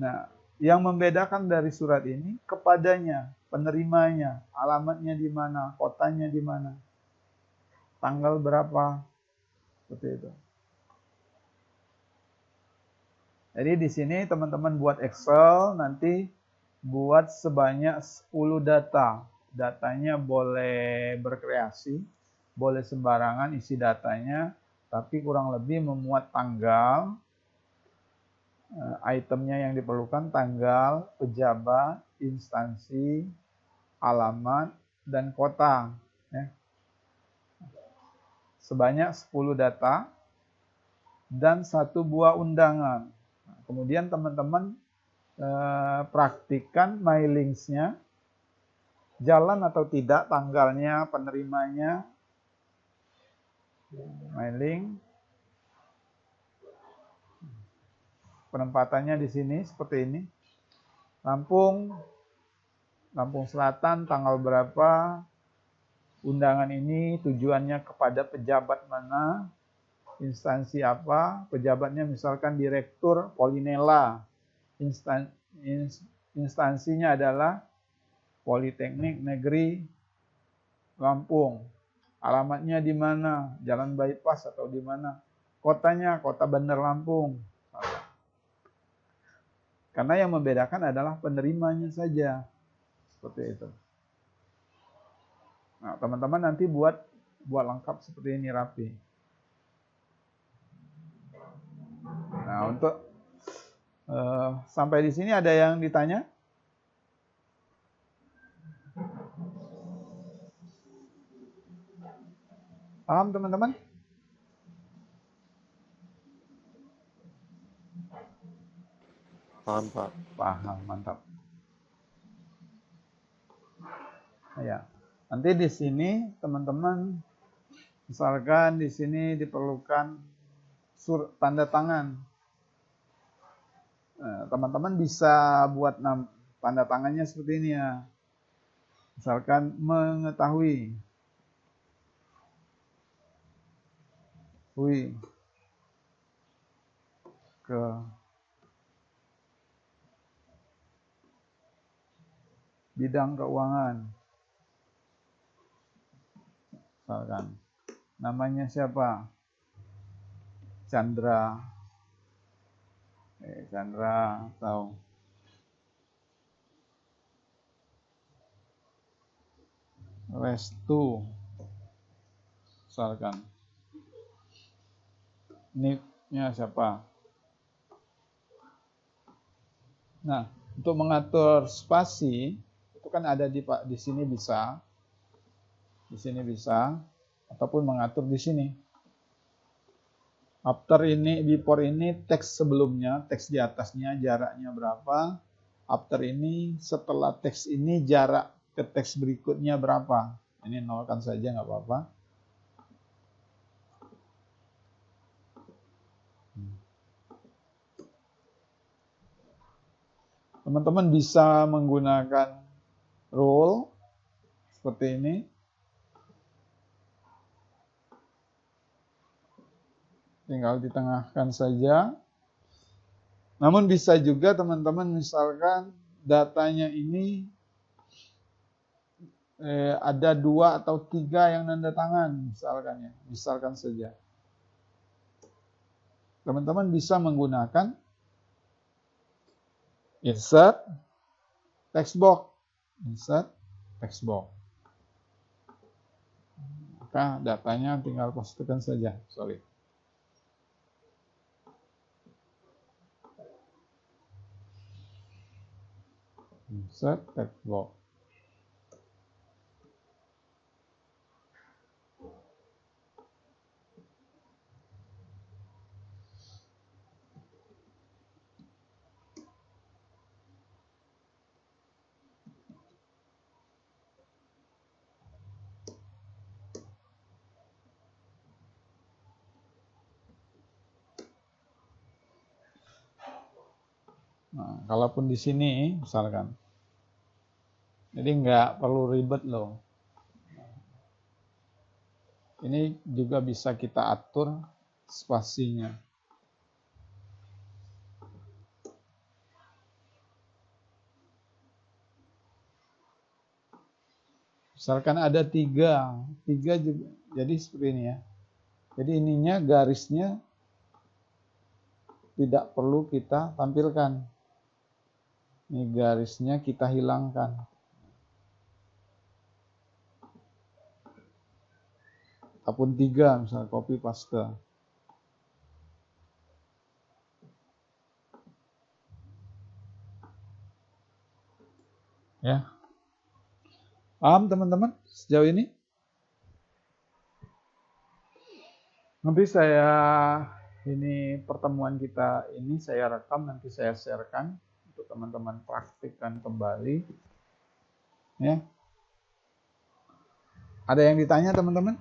Nah, yang membedakan dari surat ini kepadanya, penerimanya, alamatnya di mana, kotanya di mana, tanggal berapa, seperti itu. Jadi di sini teman-teman buat Excel, nanti buat sebanyak 10 data. Datanya boleh berkreasi, boleh sembarangan isi datanya, tapi kurang lebih memuat tanggal, itemnya yang diperlukan, tanggal, pejabat, instansi, alamat, dan kota. Sebanyak 10 data dan 1 buah undangan. Kemudian teman-teman praktikkan my links-nya, jalan atau tidak tanggalnya, penerimanya, my link, penempatannya di sini seperti ini. Lampung Selatan, tanggal berapa, undangan ini tujuannya kepada pejabat mana, instansi apa, pejabatnya misalkan Direktur Polinela, instansinya adalah Politeknik Negeri Lampung, alamatnya di mana, Jalan Bypass atau di mana, kotanya Kota Bandar Lampung. Karena yang membedakan adalah penerimanya saja, seperti itu. Nah, teman-teman nanti buat lengkap seperti ini, rapi. Nah, untuk sampai di sini ada yang ditanya? Paham teman-teman? Paham, Pak. Paham, mantap. Ya, nanti di sini teman-teman, misalkan di sini diperlukan tanda tangan. Teman-teman bisa buat tanda tangannya seperti ini ya. Misalkan mengetahui, ke bidang keuangan. Misalkan namanya siapa? Chandra. Chandra atau Restu misalkan. Nicknya siapa? Nah, untuk mengatur spasi itu kan ada di sini bisa, ataupun mengatur di sini. After ini, before ini teks sebelumnya, teks di atasnya jaraknya berapa. After ini, setelah teks ini jarak ke teks berikutnya berapa. Ini nolkan saja nggak apa-apa. Teman-teman bisa menggunakan rule seperti ini. Tinggal ditengahkan saja. Namun bisa juga teman-teman misalkan datanya ini ada 2 atau 3 yang nanda tangan misalkan ya. Misalkan saja. Teman-teman bisa menggunakan insert text box. Insert text box. Maka datanya tinggal pastikan saja. Sorry. Insert text box. Nah, kalaupun di sini misalkan, jadi nggak perlu ribet loh. Ini juga bisa kita atur spasinya. Misalkan ada 3 juga, jadi seperti ini ya. Jadi ininya garisnya tidak perlu kita tampilkan. Ini garisnya kita hilangkan. Ataupun 3 misalnya copy paste. Ya. Paham teman-teman sejauh ini? Nanti ini pertemuan kita ini saya rekam, nanti saya sharekan untuk teman-teman praktikkan kembali. Ya. Ada yang ditanya teman-teman?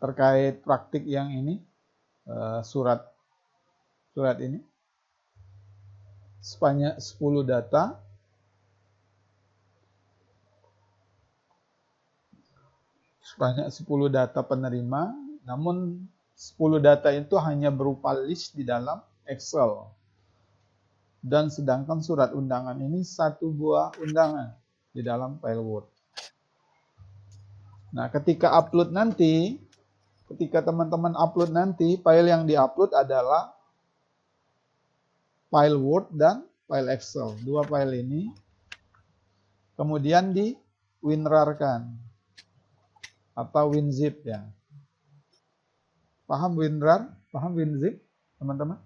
Terkait praktik yang ini, surat ini. Sebanyak 10 data. Sebanyak 10 data penerima, namun 10 data itu hanya berupa list di dalam Excel. Dan sedangkan surat undangan ini 1 buah undangan di dalam file Word. Nah, ketika teman-teman upload nanti, file yang diupload adalah file Word dan file Excel. 2 file ini kemudian di WinRAR-kan atau WinZip ya. Paham WinRAR? Paham WinZip, teman-teman?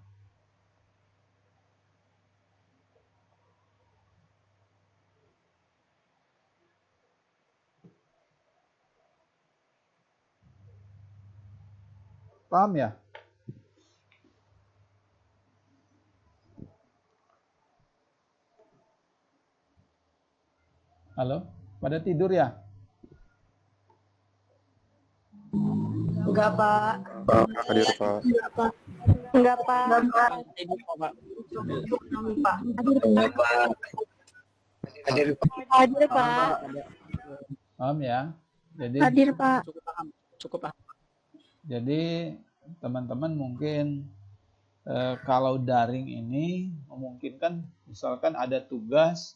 Paham ya? Halo? Pada tidur ya? Enggak, Pak. Hadir Pak. Enggak, Pak. Ibu Pak. Pak. Hadir Pak. Hadir, Pak. Paham ya? Jadi Hadir, Pak. Cukup paham. Cukup paham. Jadi teman-teman mungkin kalau daring ini memungkinkan misalkan ada tugas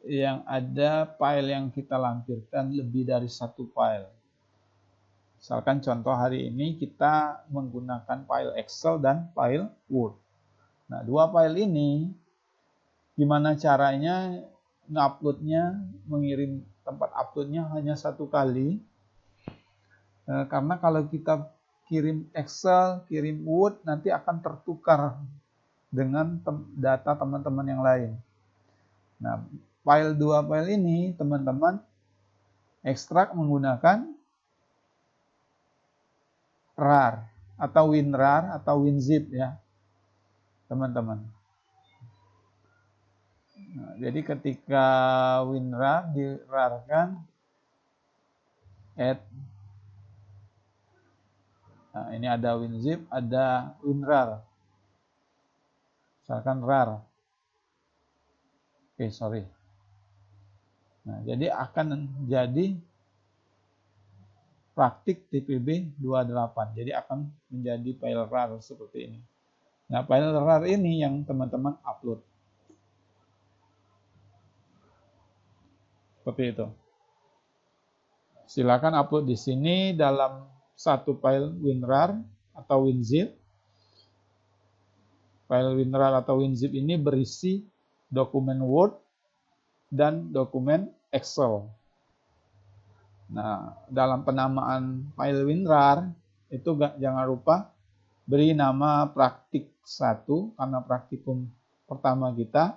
yang ada file yang kita lampirkan lebih dari 1 file. Misalkan contoh hari ini kita menggunakan file Excel dan file Word. Nah, dua file ini gimana caranya nguploadnya, mengirim tempat uploadnya hanya satu kali. Karena kalau kita kirim Excel, kirim Word, nanti akan tertukar dengan data teman-teman yang lain. Nah, dua file ini teman-teman ekstrak menggunakan RAR atau WinRAR atau WinZip ya, teman-teman. Nah, jadi ketika WinRAR di-RAR-kan, nah, ini ada WinZip, ada WinRAR. Misalkan RAR. Oke, sorry. Nah, jadi akan jadi praktik TPB 28. Jadi akan menjadi file RAR seperti ini. Nah, file RAR ini yang teman-teman upload. Seperti itu. Silakan upload di sini dalam satu file WinRAR atau WinZip. File WinRAR atau WinZip ini berisi dokumen Word dan dokumen Excel. Nah, dalam penamaan file WinRAR itu jangan lupa beri nama praktik 1 karena praktikum pertama kita.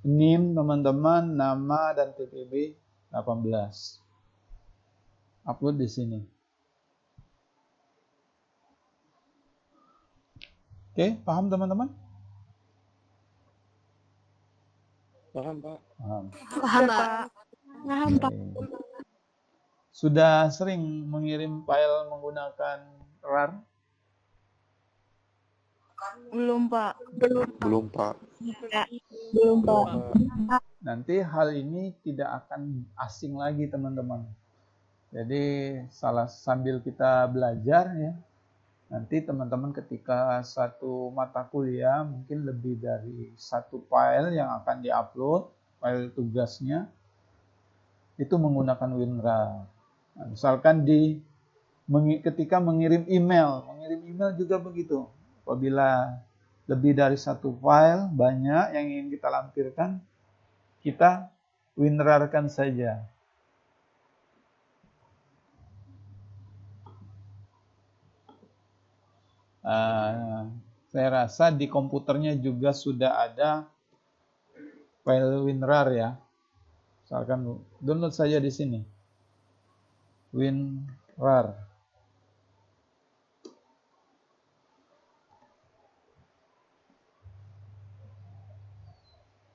NIM teman-teman, nama dan TPB 18. Upload di sini. Oke, paham teman-teman? Paham, Pak. Paham. Paham, Pak. Paham, Pak. Oke. Sudah sering mengirim file menggunakan RAR? Belum, Pak. Belum, Pak. Belum, Pak. Nanti hal ini tidak akan asing lagi teman-teman. Jadi sambil kita belajar ya, nanti teman-teman ketika satu mata kuliah mungkin lebih dari satu file yang akan diupload, file tugasnya itu menggunakan WinRAR. Nah, misalkan ketika mengirim email juga begitu. Apabila lebih dari satu file banyak yang ingin kita lampirkan, kita WinRAR-kan saja. Saya rasa di komputernya juga sudah ada file WinRAR ya. Misalkan download saja di sini. WinRAR.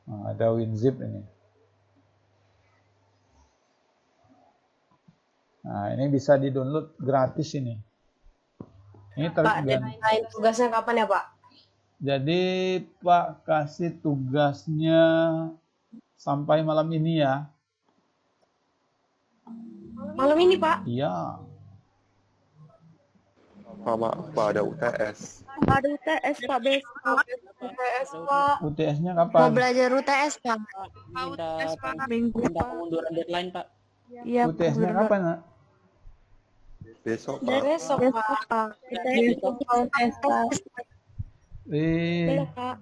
Nah, ada WinZip ini. Nah, ini bisa di-download gratis ini. Ini Pak, deadline tugasnya kapan ya, Pak? Jadi Pak kasih tugasnya sampai malam ini ya. Malam ini, Pak. Iya. Pak, ada UTS. Ada UTS, Pak, besok. UTS, Pak. UTS-nya Mau kapan? belajar UTS, Pak. Minta pengunduran deadline, Pak. Iya, UTS-nya kapan, Nak? Besok, Pak. Besok, Pak. Besok, UTS, Pak. Pak.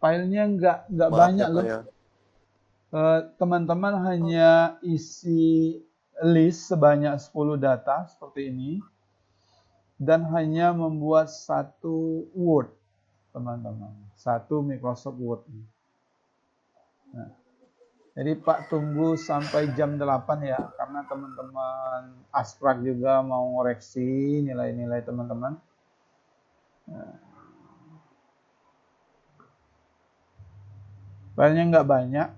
Filenya nggak Maaf banyak ya, Pak, loh. ya. Teman-teman hanya isi list sebanyak 10 data seperti ini dan hanya membuat satu Word, teman-teman. Satu Microsoft Word. Nah, jadi Pak tunggu sampai jam 8 ya, karena teman-teman Asprak juga mau ngoreksi nilai-nilai teman-teman. Nah, filenya nggak banyak,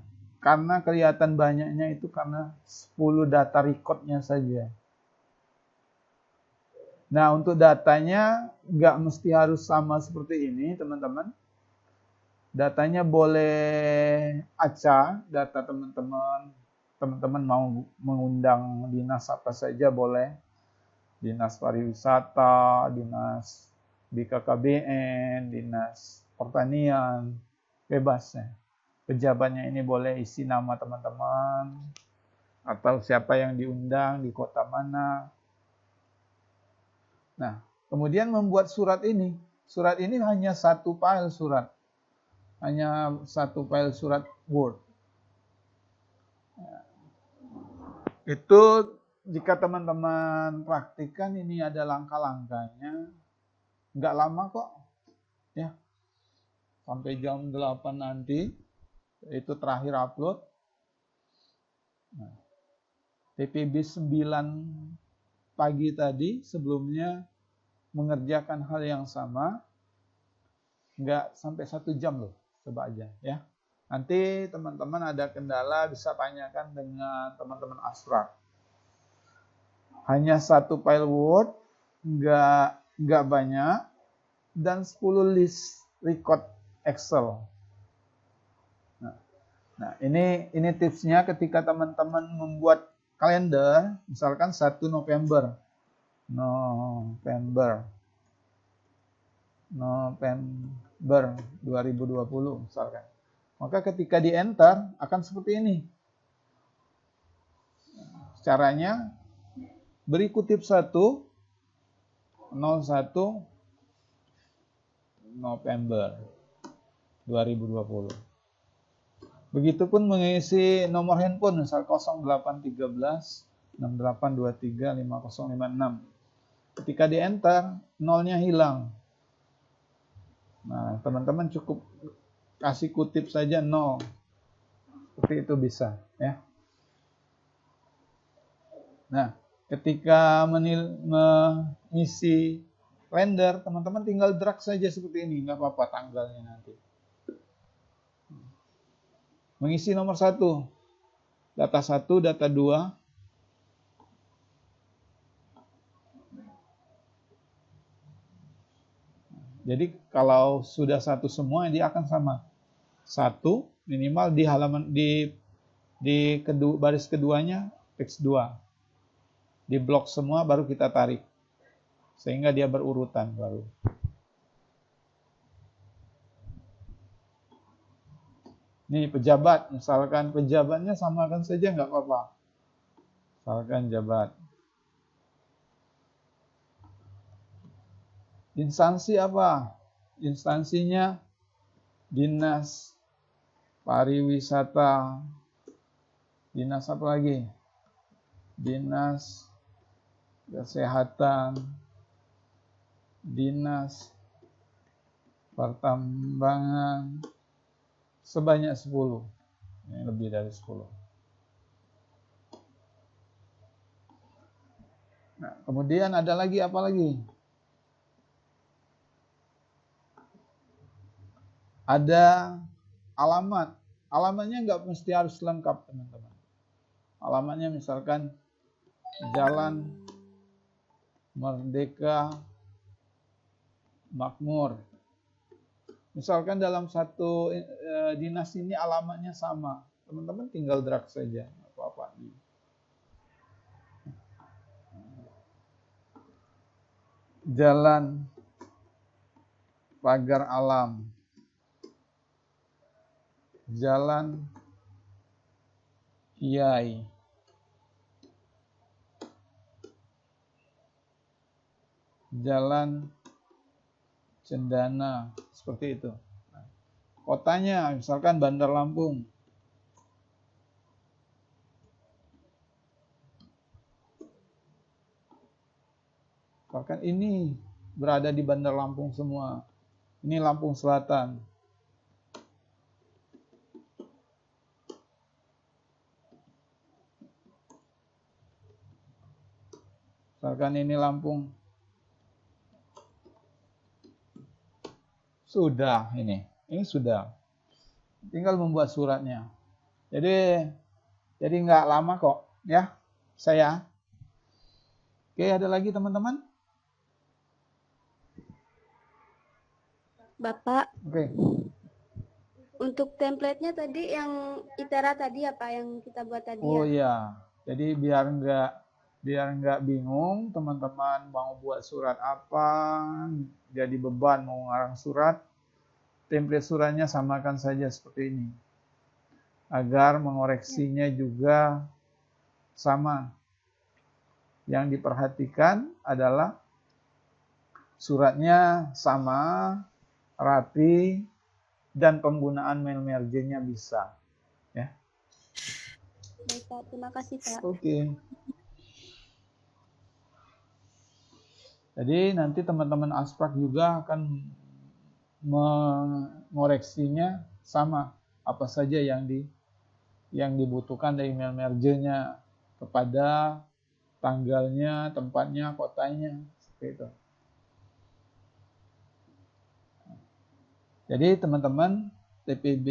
karena kelihatan banyaknya itu karena 10 data recordnya saja. Nah, untuk datanya nggak mesti harus sama seperti ini, teman-teman. Datanya boleh acak, data teman-teman. Teman-teman mau mengundang dinas apa saja boleh. Dinas pariwisata, dinas BKKBN, dinas pertanian, bebas ya. Pejabatnya ini boleh isi nama teman-teman. atau siapa yang diundang di kota mana. Nah, kemudian membuat surat ini. Surat ini hanya satu file surat. Hanya satu file surat Word. Itu jika teman-teman praktikkan, ini ada langkah-langkahnya. Nggak lama kok. Ya. Sampai jam 8 nanti. Itu terakhir upload. Nah, TPB 9 pagi tadi sebelumnya mengerjakan hal yang sama. Nggak sampai 1 jam loh. Coba aja ya. Nanti teman-teman ada kendala bisa tanyakan dengan teman-teman Asrar. Hanya satu file Word, nggak banyak, dan 10 list record Excel. Nah, ini tipsnya ketika teman-teman membuat kalender, misalkan 1 November 2020 misalkan. Maka ketika di enter akan seperti ini. Caranya beri kutip 1 01 November 2020. Begitupun mengisi nomor handphone misal 0813 6823 5056. Ketika di enter, nolnya hilang. Nah, teman-teman cukup kasih kutip saja 0. Seperti itu bisa, ya. Nah, ketika mengisi kalender, teman-teman tinggal drag saja seperti ini, nggak apa-apa tanggalnya nanti. Mengisi nomor 1, data 1, data 2. Jadi kalau sudah 1 semua, dia akan sama. 1 minimal di halaman di baris keduanya teks 2. Di blok semua baru kita tarik. Sehingga dia berurutan baru. Nih pejabat, misalkan pejabatnya samakan saja nggak apa-apa. Misalkan jabat. Instansi apa? Instansinya Dinas Pariwisata. Dinas apa lagi? Dinas Kesehatan. Dinas Pertambangan. Sebanyak 10. Ini lebih dari 10. Nah, kemudian ada lagi apa lagi? Ada alamat. Alamatnya nggak mesti harus lengkap, teman-teman. Alamatnya misalkan Jalan Merdeka Makmur. Misalkan dalam satu dinas ini alamatnya sama. Teman-teman tinggal drag saja. Apa-apa. Jalan Pagar Alam. Jalan Kiai. Jalan Cendana, seperti itu. Nah, kotanya, misalkan Bandar Lampung. Misalkan ini berada di Bandar Lampung semua. Ini Lampung Selatan. Misalkan ini Lampung. Sudah ini sudah. Tinggal membuat suratnya. Jadi nggak lama kok, ya saya. Oke, ada lagi teman-teman? Bapak, Oke. untuk template-nya tadi yang ITERA tadi apa yang kita buat tadi Oh ya? iya. Jadi biar nggak bingung, teman-teman mau buat surat apa, jadi beban mau ngarang surat, template suratnya samakan saja seperti ini. Agar mengoreksinya juga sama. Yang diperhatikan adalah suratnya sama, rapi, dan penggunaan mail merge-nya bisa. Ya. Baik, Pak. Terima kasih, Pak. Oke. Jadi nanti teman-teman Asprak juga akan mengoreksinya sama apa saja yang dibutuhkan dari email merge-nya kepada tanggalnya, tempatnya, kotanya, seperti itu. Jadi teman-teman TPB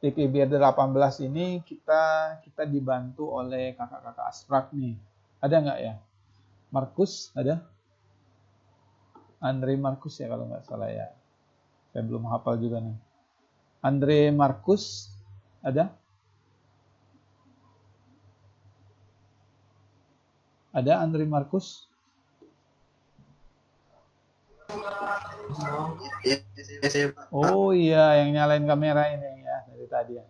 18 ini kita dibantu oleh kakak-kakak Asprak nih. Ada nggak ya? Markus ada? Andre Markus ya kalau nggak salah ya. Saya belum hafal juga nih. Andre Markus ada? Ada Andre Markus? Oh iya, yang nyalain kamera ini ya dari tadi ya.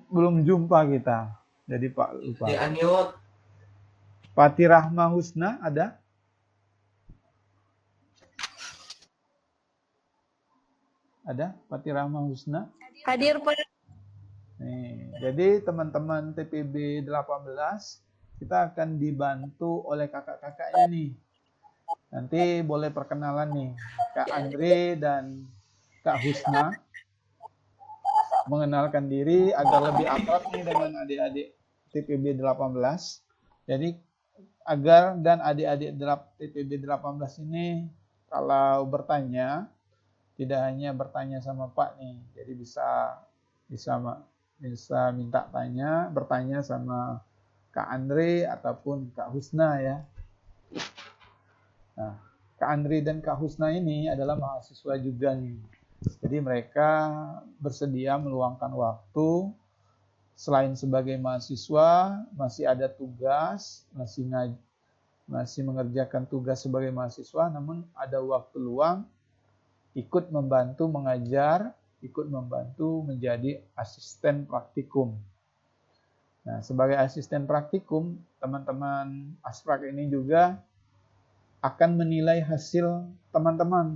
Belum jumpa kita. Jadi Pak lupa. Pati Rahma Husna ada? Ada Pati Rahma Husna? Hadir, Pak. Nih, jadi teman-teman TPB 18 kita akan dibantu oleh kakak-kakaknya nih. Nanti boleh perkenalan nih, Kak Andre dan Kak Husna mengenalkan diri agar lebih akrab nih dengan adik-adik TPB 18. Jadi agar dan adik-adik TPB 18 ini kalau bertanya tidak hanya bertanya sama Pak nih, jadi bisa minta bertanya sama Kak Andre ataupun Kak Husna ya. Nah, Kak Andri dan Kak Husna ini adalah mahasiswa juga nih. Jadi mereka bersedia meluangkan waktu selain sebagai mahasiswa, masih ada tugas, masih mengerjakan tugas sebagai mahasiswa, namun ada waktu luang ikut membantu mengajar, ikut membantu menjadi asisten praktikum. Nah, sebagai asisten praktikum, teman-teman Asprak ini juga akan menilai hasil teman-teman,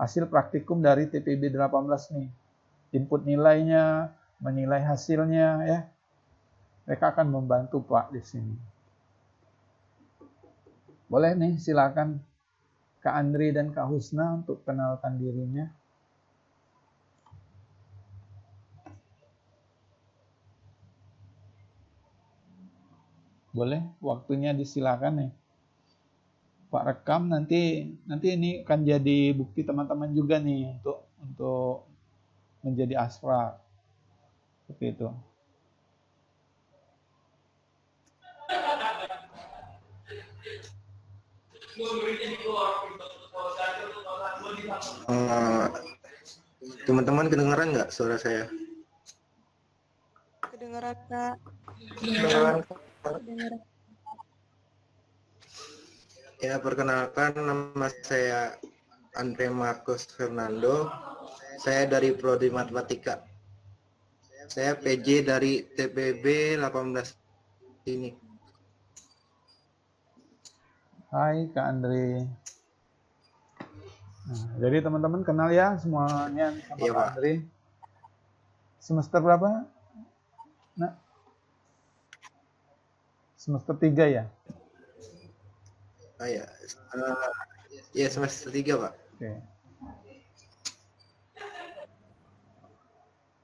hasil praktikum dari TPB 18 nih. Input nilainya, menilai hasilnya ya. Mereka akan membantu Pak di sini. Boleh nih, silakan Kak Andri dan Kak Husna untuk kenalkan dirinya. Boleh, waktunya disilakan nih. Pak rekam nanti ini akan jadi bukti teman-teman juga nih untuk menjadi Asprak. Seperti itu. Teman-teman kedengaran nggak suara saya? Kedengaran, Kak. Kedengaran. Kedengaran. Ya, perkenalkan nama saya Andre Marcus Fernando. Saya dari Prodi Matematika. Saya PJ dari TPB 18 ini. Hai Kak Andre. Nah, jadi teman-teman kenal ya semuanya sama Iya, Kak Pak. Andre. Semester berapa? Nah, semester 3 ya? Oh, ya. Ya, semester 3, Pak.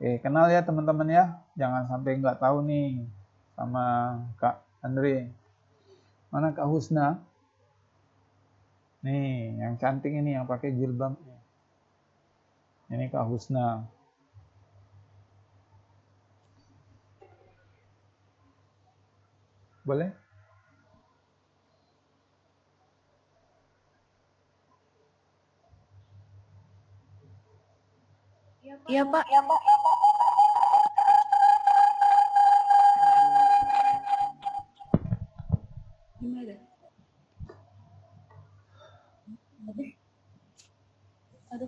Oke. Kenal ya teman-teman ya. Jangan sampai nggak tahu nih sama Kak Andre. Mana Kak Husna? Nih, yang cantik ini yang pakai jilbab. Ini Kak Husna. Boleh? Iya, Pak. Gimana? Aduh.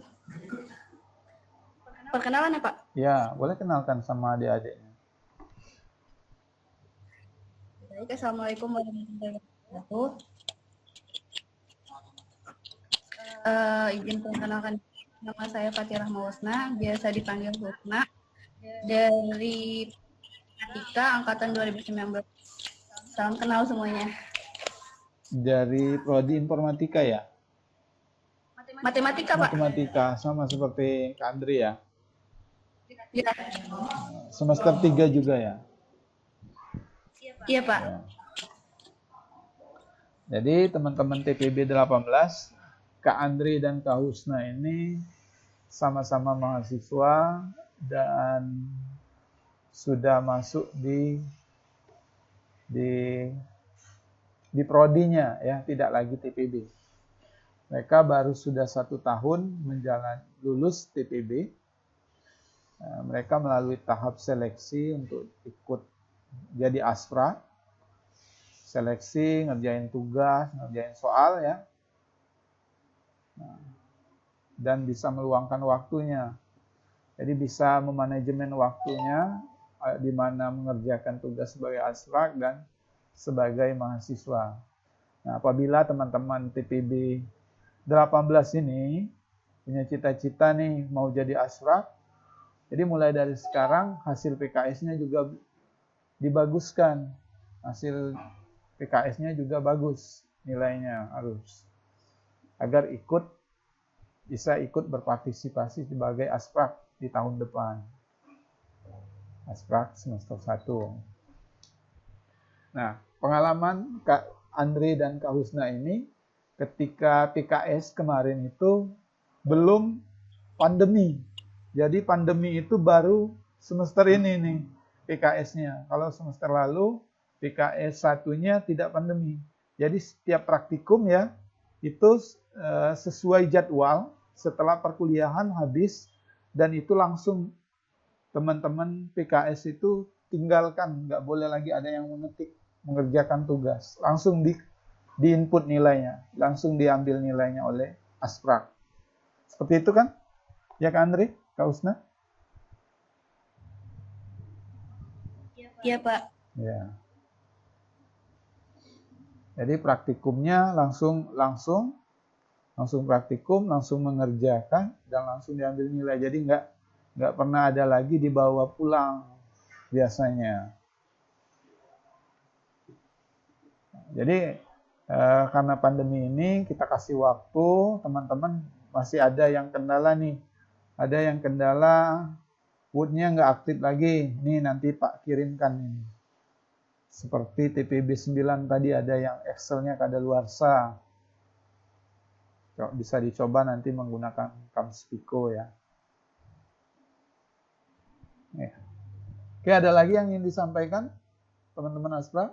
Perkenalan ya, Pak? Ya, boleh kenalkan sama adik-adiknya. Assalamualaikum warahmatullahi wabarakatuh. Izin perkenalkan, nama saya Fatih Rahmawasna, biasa dipanggil Husna, dari Tika angkatan 2019. Salam kenal semuanya. Dari prodi informatika ya? Matematika, Pak. Matematika, sama seperti Kak Andri ya? Ya. Semester 3 juga ya? Iya, Pak. Ya. Jadi teman-teman TPB 18, Kak Andri dan Kak Husna ini sama-sama mahasiswa dan sudah masuk di prodinya ya, tidak lagi TPB. Mereka baru sudah 1 tahun lulus TPB. Mereka melalui tahap seleksi untuk ikut jadi aspra, seleksi, ngerjain tugas, ngerjain soal ya, dan bisa meluangkan waktunya. Jadi bisa memanajemen waktunya, di mana mengerjakan tugas sebagai aspra dan sebagai mahasiswa. Nah, apabila teman-teman TPB 18 ini punya cita-cita nih mau jadi aspra, jadi mulai dari sekarang hasil PKS-nya juga dibaguskan. Hasil PKS-nya juga bagus nilainya harus. Agar bisa ikut berpartisipasi sebagai asprak di tahun depan. Asprak semester 1. Nah, pengalaman Kak Andri dan Kak Husna ini ketika PKS kemarin itu belum pandemi. Jadi pandemi itu baru semester ini nih PKS-nya. Kalau semester lalu PKS 1-nya tidak pandemi. Jadi setiap praktikum ya itu sesuai jadwal setelah perkuliahan habis, dan itu langsung teman-teman PKS itu tinggalkan, nggak boleh lagi ada yang mengerjakan tugas. Langsung di input nilainya, langsung diambil nilainya oleh asprak. Seperti itu kan? Ya Kak Andri? Kak Husna? Iya, Pak. Ya. Jadi praktikumnya langsung praktikum, langsung mengerjakan dan langsung diambil nilai. Jadi nggak pernah ada lagi dibawa pulang biasanya. Jadi karena pandemi ini kita kasih waktu, teman-teman masih ada yang kendala nih. Ada yang kendala Word-nya nggak aktif lagi. Nih nanti Pak kirimkan ini. Seperti TPB 9 tadi ada yang Excel-nya kadaluarsa. Bisa dicoba nanti menggunakan Kamspiko ya. Oke, ada lagi yang ingin disampaikan teman-teman Aspra?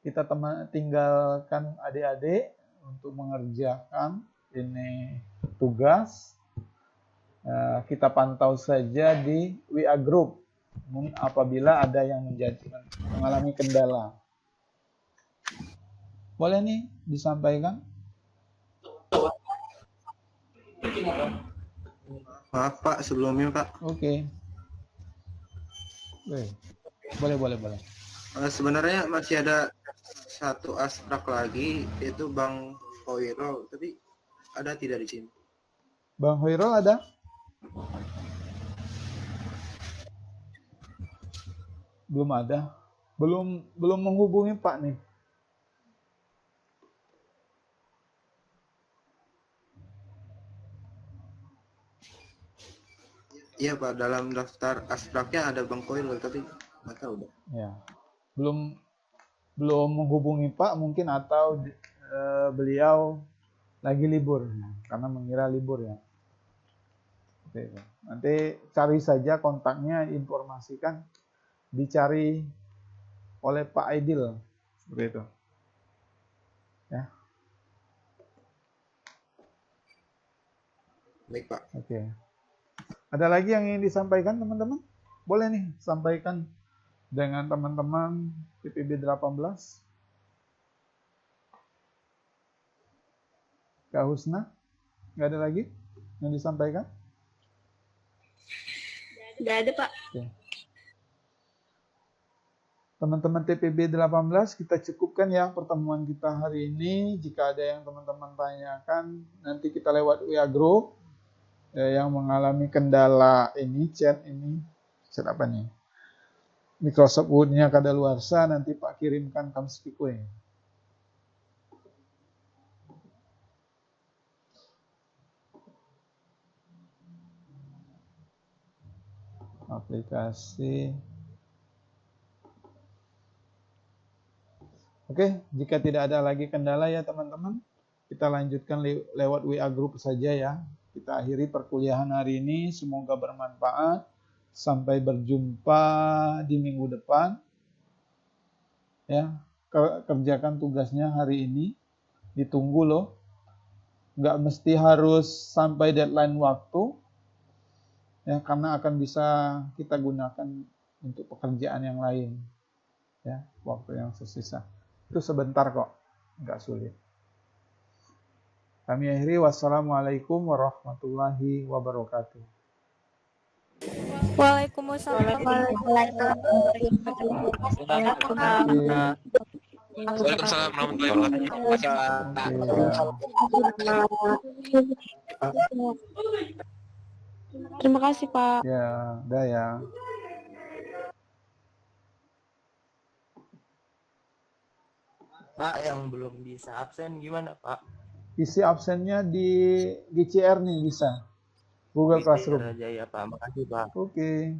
Kita tinggalkan adik-adik untuk mengerjakan ini tugas. Kita pantau saja di WA Group apabila ada yang mengalami kendala. Boleh nih disampaikan? Maaf Pak, sebelumnya Pak. Oke. Boleh. Sebenarnya masih ada satu asprak lagi, yaitu Bang Hoirul, tapi ada tidak di sini? Bang Hoirul ada? Belum ada. Belum menghubungi Pak nih. Iya Pak, dalam daftar aspraknya ada Bang Hoirul, tapi nggak tahu deh. Ya. Belum menghubungi Pak mungkin, atau beliau lagi libur karena mengira libur ya. Oke. Nanti cari saja kontaknya, informasikan, dicari oleh Pak Aidil seperti itu. Ya. Baik Pak. Oke. Ada lagi yang ingin disampaikan teman-teman? Boleh nih sampaikan dengan teman-teman TPB 18. Kak Husna, nggak ada lagi yang disampaikan? Nggak ada, Pak. Oke. Teman-teman TPB 18, kita cukupkan ya pertemuan kita hari ini. Jika ada yang teman-teman tanyakan, nanti kita lewat WA Group. Yang mengalami kendala ini, chat apa nih? Microsoft Word-nya kadaluarsa, nanti Pak kirimkan Kamsikue. Aplikasi. Oke, jika tidak ada lagi kendala ya teman-teman, kita lanjutkan lewat WA Group saja ya. Kita akhiri perkuliahan hari ini, semoga bermanfaat. Sampai berjumpa di minggu depan. Ya, kerjakan tugasnya hari ini. Ditunggu loh. Nggak mesti harus sampai deadline waktu. Ya, karena akan bisa kita gunakan untuk pekerjaan yang lain. Ya, waktu yang tersisa. Itu sebentar kok, nggak sulit. Kami akhiri, wassalamualaikum warahmatullahi wabarakatuh. Waalaikumsalam. Waalaikumsalam warahmatullahi wabarakatuh. Terima kasih, Pak. Ya, dah ya. Pak, yang belum bisa absen gimana, Pak? Isi absennya di GCR nih bisa. Google Classroom. Aja ya, Pak. Makasih, Pak. Oke.